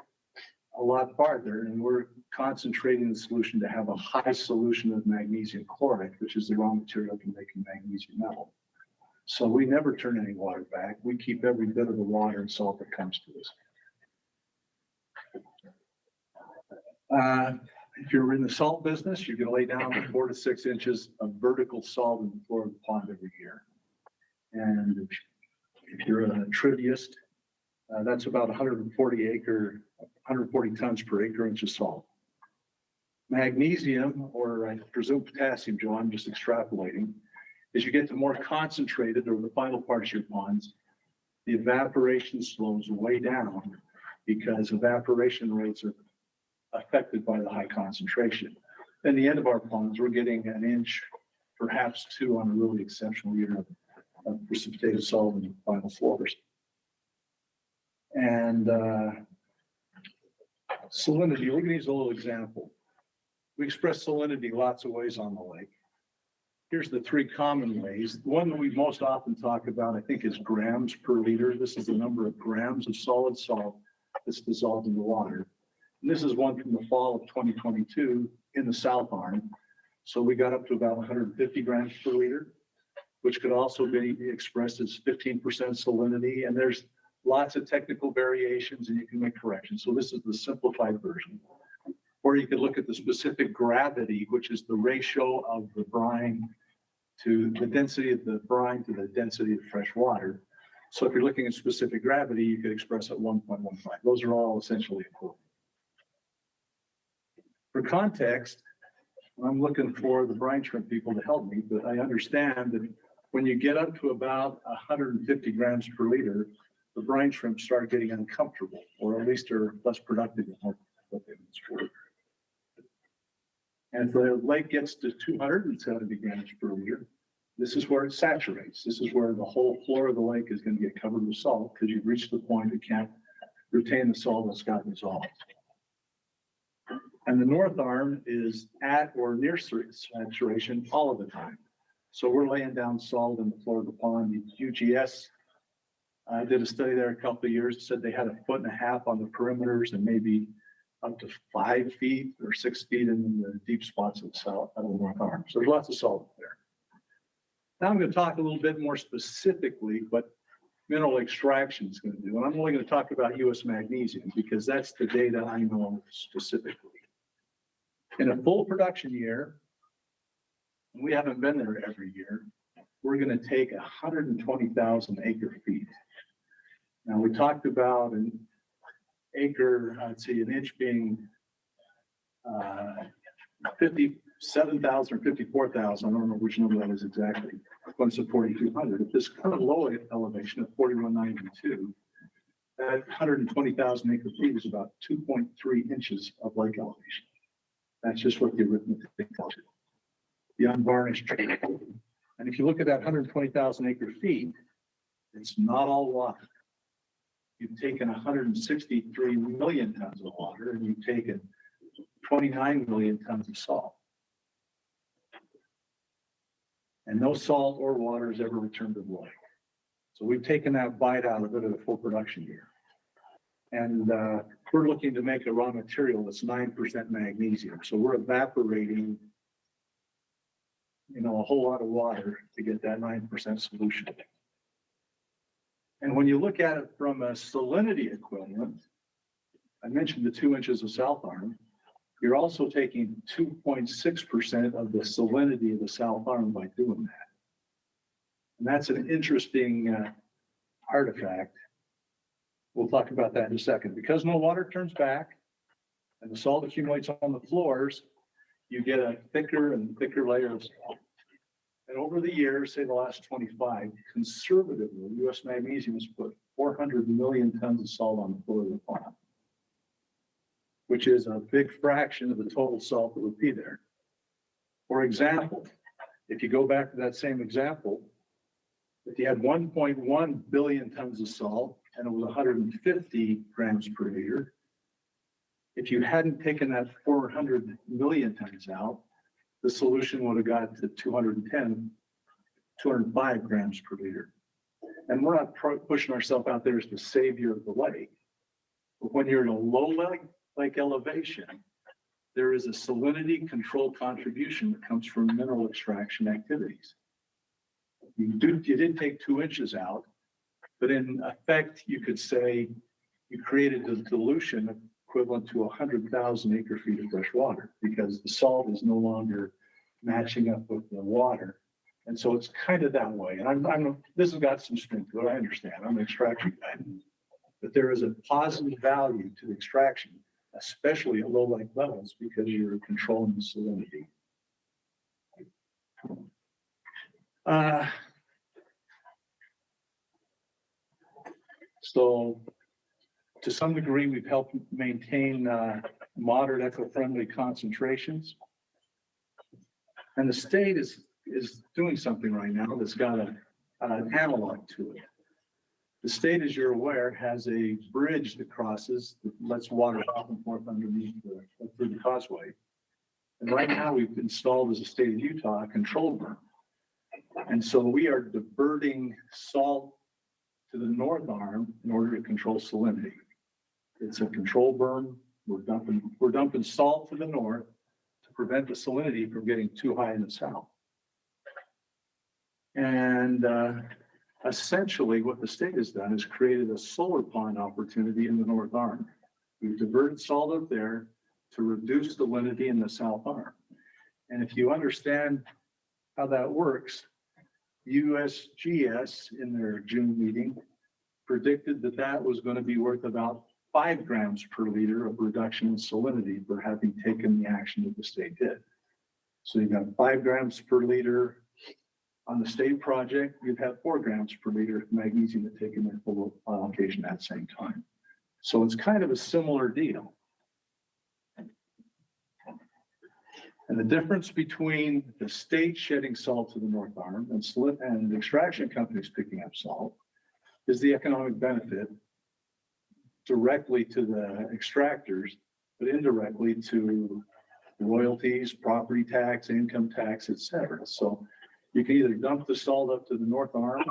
a lot farther and we're concentrating the solution to have a high solution of magnesium chloride, which is the raw material for making magnesium metal. So we never turn any water back. We keep every bit of the water and salt that comes to us. If you're in the salt business, you're going to lay down 4 to 6 inches of vertical salt in the floor of the pond every year. And if you're a trivialist, that's about 140 tons per acre inch of salt. Magnesium, or I presume potassium, Joe, I'm just extrapolating, as you get to more concentrated or the final parts of your ponds, the evaporation slows way down because evaporation rates are affected by the high concentration. In the end of our ponds, we're getting an inch, perhaps 2 on a really exceptional year of precipitated salt in the final floors. And salinity, we're going to use a little example. We express salinity lots of ways on the lake. Here's the 3 common ways. The one that we most often talk about, I think, is grams per liter. This is the number of grams of solid salt that's dissolved in the water. And this is one from the fall of 2022 in the South Arm. So we got up to about 150 grams per liter, which could also be expressed as 15% salinity. And there's lots of technical variations and you can make corrections. So this is the simplified version. Or you could look at the specific gravity, which is the ratio of the brine to the density of the brine to the density of fresh water. So if you're looking at specific gravity, you could express at 1.15. Those are all essentially equivalent. For context, I'm looking for the brine shrimp people to help me, but I understand that when you get up to about 150 grams per liter, the brine shrimp start getting uncomfortable, or at least they're less productive than what they were. And if the lake gets to 270 grams per liter, this is where it saturates. This is where the whole floor of the lake is going to get covered with salt because you've reached the point it can't retain the salt that's got dissolved. And the North Arm is at or near saturation all of the time. So we're laying down salt in the floor of the pond. The UGS did a study there a couple of years, said they had 1.5 feet on the perimeters and maybe up to 5 feet or 6 feet in the deep spots of the south of the North Arm. So there's lots of salt there. Now I'm going to talk a little bit more specifically what mineral extraction is going to do. And I'm only going to talk about US Magnesium because that's the data I know specifically. In a full production year, and we haven't been there every year, we're going to take 120,000 acre feet. Now we talked about an acre, I'd say an inch being 57,000 or 54,000. I don't know which number that is exactly. Once at 4,200. At this current low elevation of 4,192, that 120,000 acre feet is about 2.3 inches of lake elevation. That's just what the arithmetic tells you. The unvarnished. And if you look at that 120,000 acre feet, it's not all water. You've taken 163 million tons of water and you've taken 29 million tons of salt. And no salt or water has ever returned to the lake. So we've taken that bite out of it at a full production year. And we're looking to make a raw material that's 9% magnesium. So we're evaporating, a whole lot of water to get that 9% solution. And when you look at it from a salinity equivalent, I mentioned the 2 inches of South Arm. You're also taking 2.6% of the salinity of the South Arm by doing that. And that's an interesting artifact. We'll talk about that in a second. Because no water turns back and the salt accumulates on the floors, you get a thicker and thicker layer of salt. And over the years, say the last 25, conservatively, US Magnesium has put 400 million tons of salt on the floor of the pond, which is a big fraction of the total salt that would be there. For example, if you go back to that same example, if you had 1.1 billion tons of salt and it was 150 grams per liter, if you hadn't taken that 400 million tons out, the solution would have got to 205 grams per liter. And we're not pushing ourselves out there as the savior of the lake. But when you're in a low lake elevation, there is a salinity control contribution that comes from mineral extraction activities. You didn't take 2 inches out, but in effect, you could say you created a dilution equivalent to 100,000 acre feet of fresh water because the salt is no longer matching up with the water. And so it's kind of that way. And this has got some strength to it. I understand. I'm an extraction guy. But there is a positive value to the extraction, especially at low lake levels, because you're controlling the salinity. So to some degree, we've helped maintain moderate eco-friendly concentrations. And the state is doing something right now that's got an analog to it. The state, as you're aware, has a bridge that crosses, that lets water off and forth underneath through the causeway. And right now we've installed as a state of Utah a control berm. And so we are diverting salt to the north arm in order to control salinity. It's a control berm. We're dumping salt to the north to prevent the salinity from getting too high in the south. And essentially what the state has done is created a solar pond opportunity in the north arm. We've diverted salt up there to reduce salinity in the south arm. And if you understand how that works, USGS in their June meeting predicted that that was going to be worth about 5 grams per liter of reduction in salinity for having taken the action that the state did. So you've got 5 grams per liter on the state project, you'd have 4 grams per liter of magnesium to take in their full allocation at the same time. So it's kind of a similar deal. And the difference between the state shedding salt to the north arm and the extraction companies picking up salt is the economic benefit directly to the extractors, but indirectly to royalties, property tax, income tax, etc. So you can either dump the salt up to the north arm,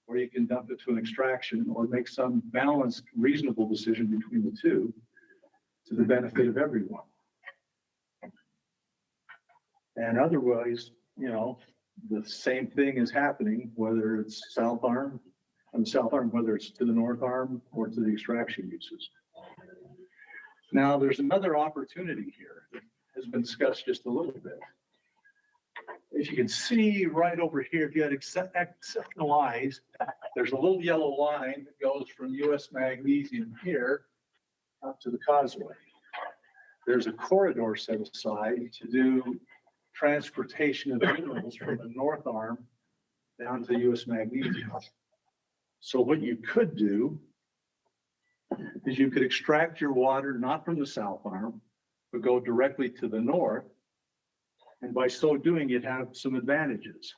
or you can dump it to an extraction, or make some balanced, reasonable decision between the two to the benefit of everyone. And otherwise, you know, the same thing is happening, whether it's south arm, whether it's to the north arm or to the extraction uses. Now, there's another opportunity here that has been discussed just a little bit. If you can see right over here, if you had exceptional eyes, there's a little yellow line that goes from US Magnesium here up to the causeway. There's a corridor set aside to do transportation of minerals from the north arm down to US Magnesium. So what you could do is you could extract your water not from the south arm, but go directly to the north. And by so doing, you'd have some advantages.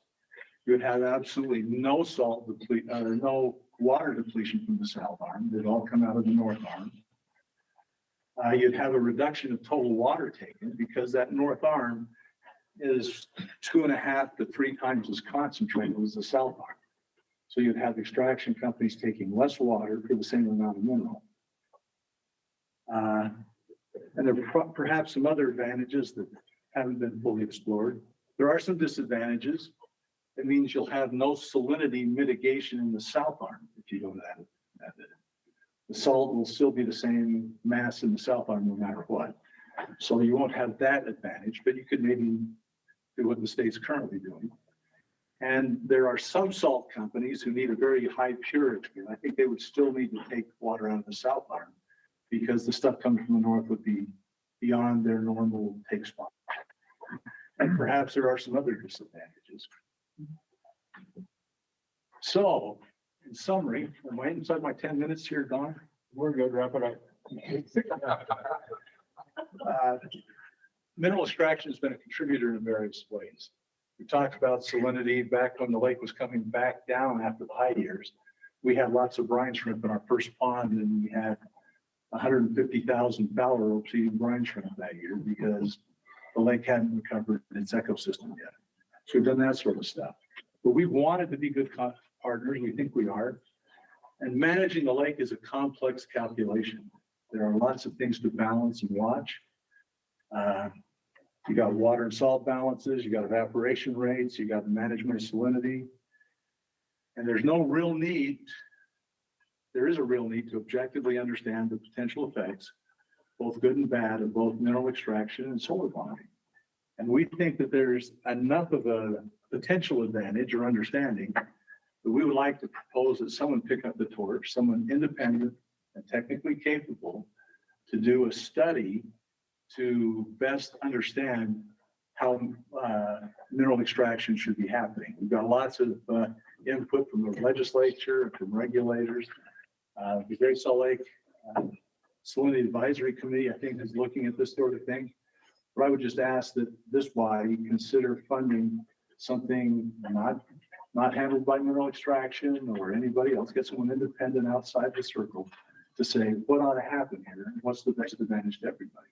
You'd have absolutely no no water depletion from the south arm. They'd all come out of the north arm. You'd have a reduction of total water taken because that north arm is 2.5 to 3 times as concentrated as the south arm. So you'd have extraction companies taking less water for the same amount of mineral. And there are perhaps some other advantages that haven't been fully explored. There are some disadvantages. It means you'll have no salinity mitigation in the south arm if you go that method. The salt will still be the same mass in the south arm no matter what. So you won't have that advantage, but you could maybe do what the state's currently doing. And there are some salt companies who need a very high purity, and I think they would still need to take water out of the South Arm because the stuff coming from the north would be beyond their normal take spot. And perhaps there are some other disadvantages. So, in summary, am I inside my 10 minutes here, Don? We're good, wrap it up. Mineral extraction has been a contributor in various ways. We talked about salinity back when the lake was coming back down after the high years. We had lots of brine shrimp in our first pond, and we had 150,000 phalaropes eating brine shrimp that year because the lake hadn't recovered its ecosystem yet. So we've done that sort of stuff. But we wanted to be good partners. We think we are. And managing the lake is a complex calculation. There are lots of things to balance and watch. You got water and salt balances, you got evaporation rates, you got the management of salinity. And there's no real need, there is a real need to objectively understand the potential effects, both good and bad, of both mineral extraction and solar bonding. And we think that there's enough of a potential advantage or understanding that we would like to propose that someone pick up the torch, someone independent and technically capable, to do a study to best understand how mineral extraction should be happening. We've got lots of input from the legislature and from regulators. The Great Salt Lake Salinity Advisory Committee, I think, is looking at this sort of thing. But I would just ask that this body consider funding something not handled by mineral extraction or anybody else. Get someone independent outside the circle to say what ought to happen here and what's the best advantage to everybody.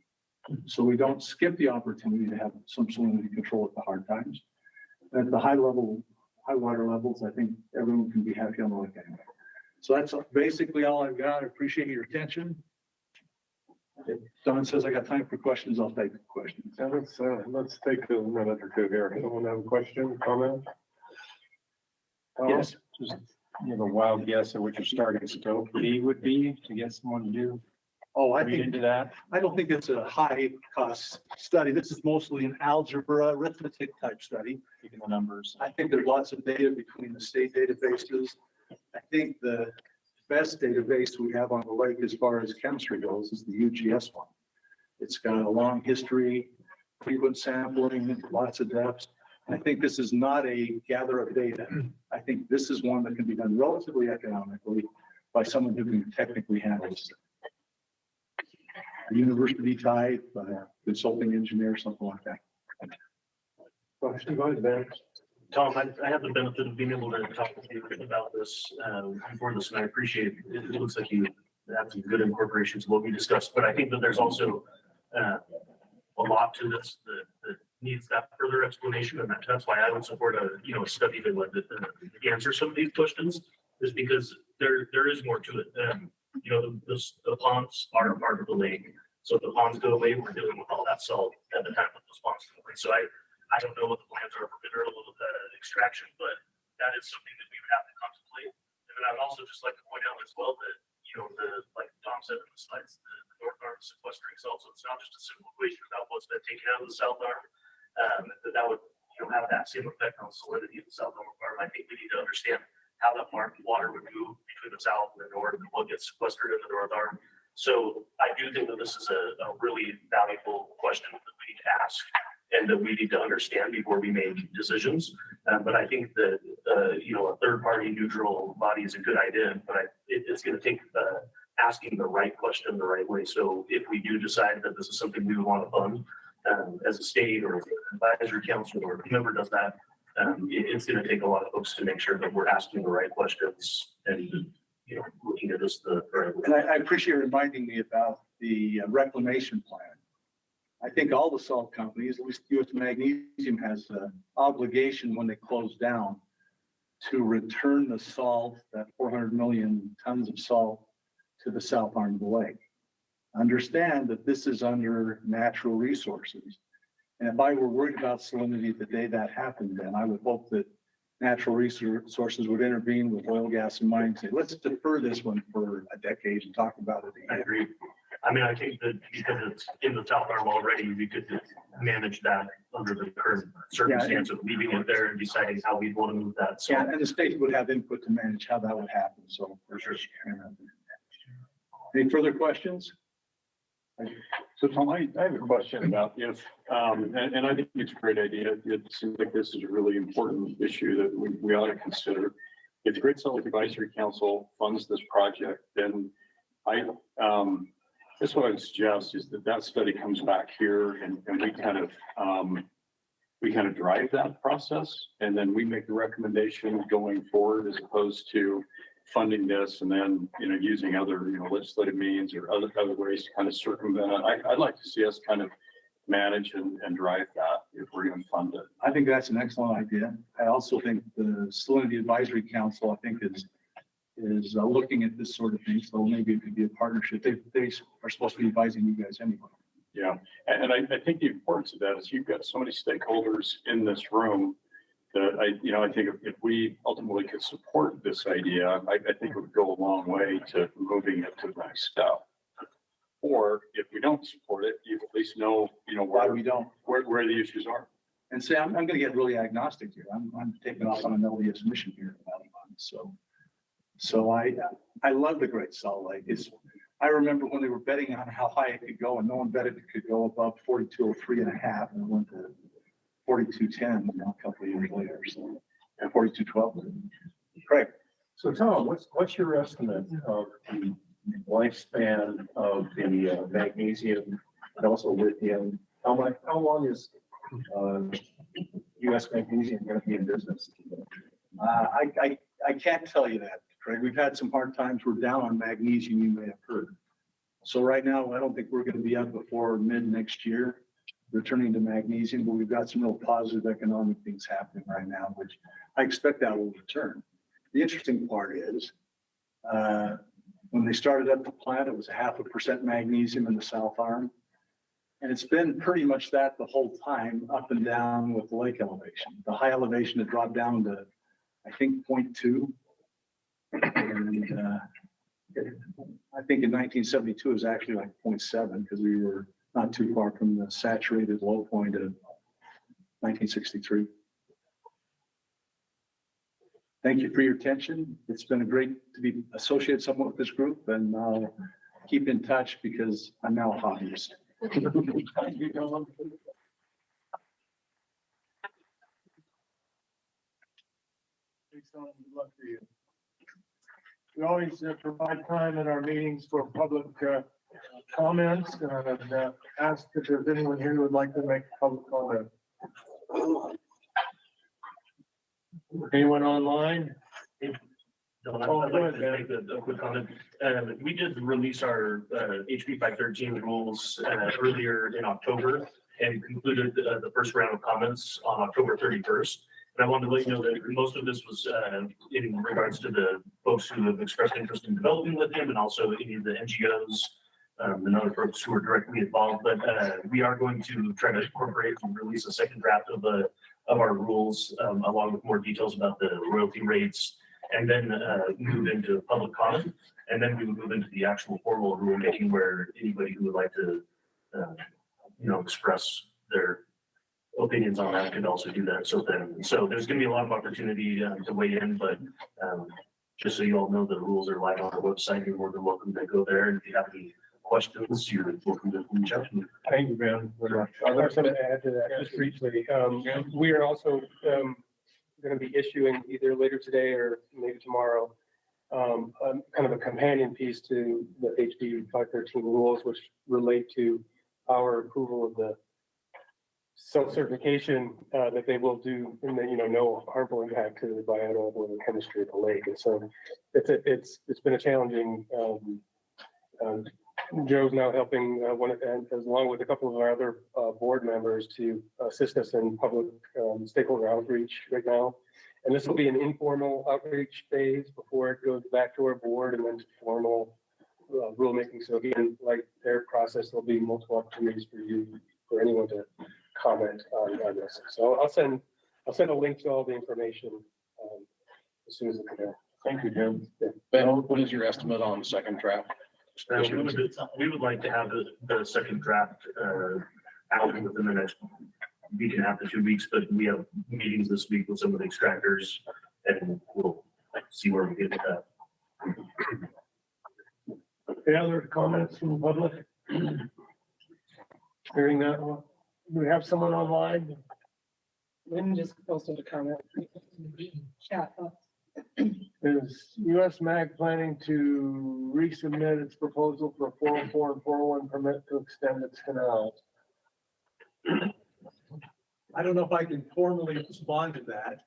So we don't skip the opportunity to have some salinity control at the hard times. At the high water levels, I think everyone can be happy on the lake anyway. So that's basically all I've got. I appreciate your attention. If Don says I got time for questions, I'll take the questions. Yeah, let's take a minute or two here. Anyone have a question, comment? Yes. Just give a wild guess at what your starting scope fee would be to get someone to do. Oh, I Read think into that. I don't think it's a high cost study. This is mostly an algebra arithmetic type study. Taking the numbers. I think there's lots of data between the state databases. I think the best database we have on the lake as far as chemistry goes is the UGS one. It's got a long history, frequent sampling, lots of depths. I think this is not a gather of data. I think this is one that can be done relatively economically by someone who can technically handle this. A university type, consulting engineer, something like that. Question, go ahead, Ben. Tom, I have the benefit of being able to talk with you about this before this, and I appreciate it. It looks like you have some good incorporations of what we discussed, but I think that there's also a lot to this that needs that further explanation, and that's why I would support a study that would answer some of these questions, is because there is more to it. The ponds are a part of the lake, so if the ponds go away, we're dealing with all that salt at the time of those ponds go away. So I don't know what the plans are for mineral extraction, but that is something that we would have to contemplate. And then I would also just like to point out as well that, like Tom said in the slides, the north arm is sequestering salt, so it's not just a simple equation about what's been taken out of the south arm. That would have that same effect on salinity of the south arm. I think we need to understand how that water would move between the south and the north and what gets sequestered in the north arm. So I do think that this is a really valuable question that we need to ask and that we need to understand before we make decisions. But I think that, a third-party neutral body is a good idea, but it's going to take asking the right question the right way. So if we do decide that this is something we would want to fund as a state or advisory council or whoever does that, it's going to take a lot of folks to make sure that we're asking the right questions and looking at this the right way. And I appreciate reminding me about the reclamation plan. I think all the salt companies, at least US Magnesium, has an obligation when they close down to return the salt, that 400 million tons of salt, to the south arm of the lake. Understand that this is under natural resources. And if I were worried about salinity the day that happened, then I would hope that natural resources would intervene with oil, gas, and mining, say, let's defer this one for a decade and talk about it again. I agree. I mean, I think that because it's in the South Arm already, we could manage that under the current circumstance of leaving it there and deciding how we'd want to move that. So, Yeah, and the state would have input to manage how that would happen, so. for sure. Any further questions? So Tom, I have a question about if, and I think it's a great idea. It seems like this is a really important issue that we ought to consider. If the Great Salt Lake Advisory Council funds this project, then that's what I would suggest is that study comes back here and we kind of drive that process, and then we make the recommendation going forward as opposed to funding this and then, using other, legislative means or other ways to kind of circumvent it. I'd like to see us kind of manage and drive that if we're going to fund it. I think that's an excellent idea. I also think the Salinity Advisory Council, I think is looking at this sort of thing, so maybe it could be a partnership. They are supposed to be advising you guys anyway. Yeah, and I think the importance of that is you've got so many stakeholders in this room that I think if we ultimately could support this idea, I think it would go a long way to moving it to the next step. Or if we don't support it, you at least know, Why we don't. where the issues are. And say, I'm gonna get really agnostic here. I'm taking off on an LDS mission here. So I love the Great Salt Lake. I remember when they were betting on how high it could go, and no one betted it could go above 4203.5, and it went to 4210 a couple of years later. So, and 4212. Craig. So Tom, what's your estimate of the lifespan of the magnesium and also lithium? How long is U.S. Magnesium going to be in business? I can't tell you that, Craig. We've had some hard times. We're down on magnesium, you may have heard. So right now, I don't think we're going to be up before mid next year, returning to magnesium, but we've got some real positive economic things happening right now, which I expect that will return. The interesting part is, when they started up the plant, it was 0.5% magnesium in the South Arm. And it's been pretty much that the whole time, up and down with the lake elevation. The high elevation had dropped down to, I think, 0.2. And I think in 1972, it was actually like 0.7 because we were not too far from the saturated low point of 1963. Thank you for your attention. It's been great to be associated somewhat with this group, and I'll keep in touch because I'm now a hobbyist. Thank you, Tom. Thanks, Tom. Good luck for you. We always provide time in our meetings for public comments, and I've asked if there's anyone here who would like to make public comment. Anyone online? I'd like to make a quick comment. We did release our HB 513 rules earlier in October and concluded the first round of comments on October 31st. And I wanted to let you know that most of this was in regards to the folks who have expressed interest in developing lithium and also any of the NGOs and other folks who are directly involved. But we are going to try to incorporate and release a second draft of our rules along with more details about the royalty rates, and then move into public comment. And then we would move into the actual formal rulemaking where anybody who would like to, express their opinions on that could also do that. So there's going to be a lot of opportunity to weigh in, but just so you all know, the rules are live on our website. You're more than welcome to go there. And if you have any questions, you're welcome to reach out to me. Thank you, Ben. I'd like to add to that just briefly. We are also going to be issuing either later today or maybe tomorrow, kind of a companion piece to the HB 513 rules, which relate to our approval of the self-certification that they will do, and then, no harmful impact to the bioavailable and chemistry of the lake. And so it's been a challenging. Joe's now helping along with a couple of our other board members to assist us in public stakeholder outreach right now. And this will be an informal outreach phase before it goes back to our board and then to formal rulemaking. So again, like their process, there'll be multiple opportunities for anyone to comment on this. So I'll send a link to all the information as soon as I can. Thank you, Jim. Ben, what is your estimate on the second draft? We would like to have the second draft, out within the next week and a half to 2 weeks, but we have meetings this week with some of the extractors and we'll see where we get with that. Any other comments from the public? Hearing that, we have someone online. Lynn just posted a comment. Chat box. Is US Mag planning to resubmit its proposal for a 404 and 401 permit to extend its canal? I don't know if I can formally respond to that,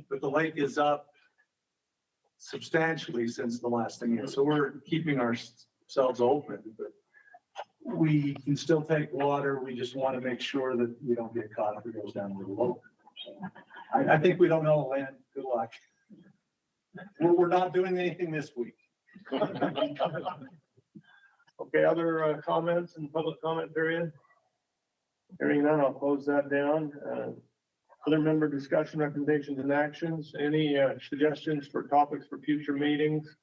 but the lake is up substantially since the last thing. So we're keeping ourselves open, but we can still take water. We just want to make sure that we don't get caught if it goes down the road. I think we don't know, Lynn. Good luck. We're not doing anything this week. Okay, other comments in public comment period? Hearing none, I'll close that down. Other member discussion, recommendations and actions. Any suggestions for topics for future meetings?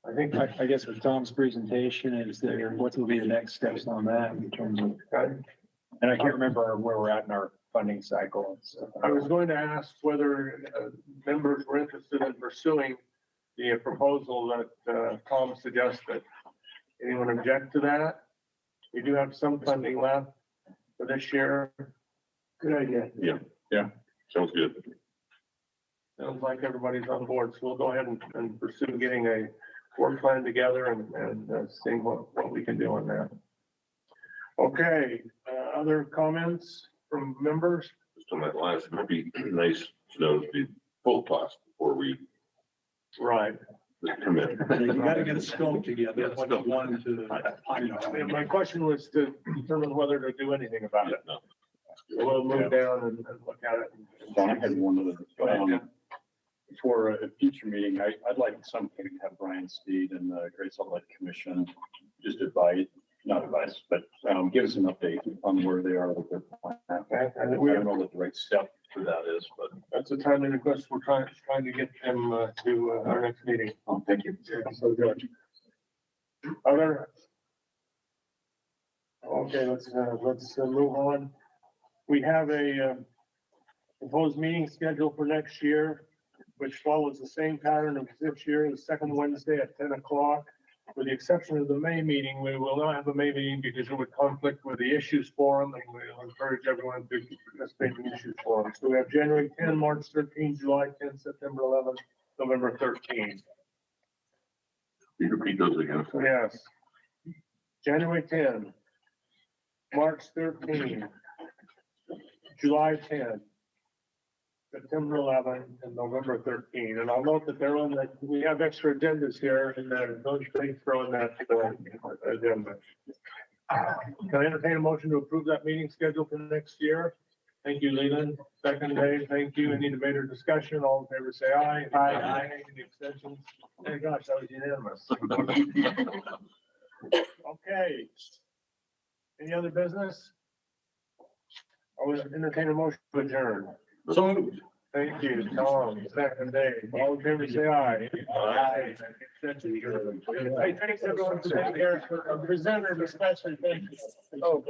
I guess with Tom's presentation, is there, what will be the next steps on that in terms of, and I can't remember where we're at in our funding cycle. So. I was going to ask whether members were interested in pursuing the proposal that Tom suggested. Anyone object to that? We do have some funding left for this year. Good idea. Yeah, sounds good. Sounds like everybody's on board, so we'll go ahead and pursue getting a work plan together and seeing what we can do on that. Okay, other comments from members? Just on that last, it might be nice to know the full cost before we. Right. Commit. You gotta get a scope together, what you want to. My question was to determine whether to do anything about it. No. We'll move down and look at it. Don, I had one Go ahead, other, for a future meeting, I'd like something to have Brian Steed and the Great Salt Lake Commission just not advise, but give us an update on where they are with their plan. Okay, and I don't know what the right step for that is, but. that's a timely request. We're trying to get them to our next meeting. Oh, thank you. So good. Other. Okay, let's move on. We have a proposed meeting schedule for next year, which follows the same pattern of this year, the second Wednesday at 10 o'clock. With the exception of the May meeting, we will not have a May meeting because it would conflict with the issues forum, and we'll encourage everyone to participate in the issues forum. So we have January 10, March 13, July 10, September 11, November 13. You repeat those again. Yes. January 10, March 13, July 10, September 11, and November 13. And I'll note that they're on that, we have extra agendas here, and those things throw in that agenda. Can I entertain a motion to approve that meeting schedule for next year? Thank you, Leland. Second, Dave, thank you. Any debate or discussion? All in favor, say aye. Aye. Any abstentions? Oh gosh, that was unanimous. Okay. Any other business? I would entertain a motion to adjourn. So moved. Thank you, Tom. Second, Dave. All in favor, say aye. Aye. Hey, thanks everyone for being here, for presenters especially. Thank you. Oh,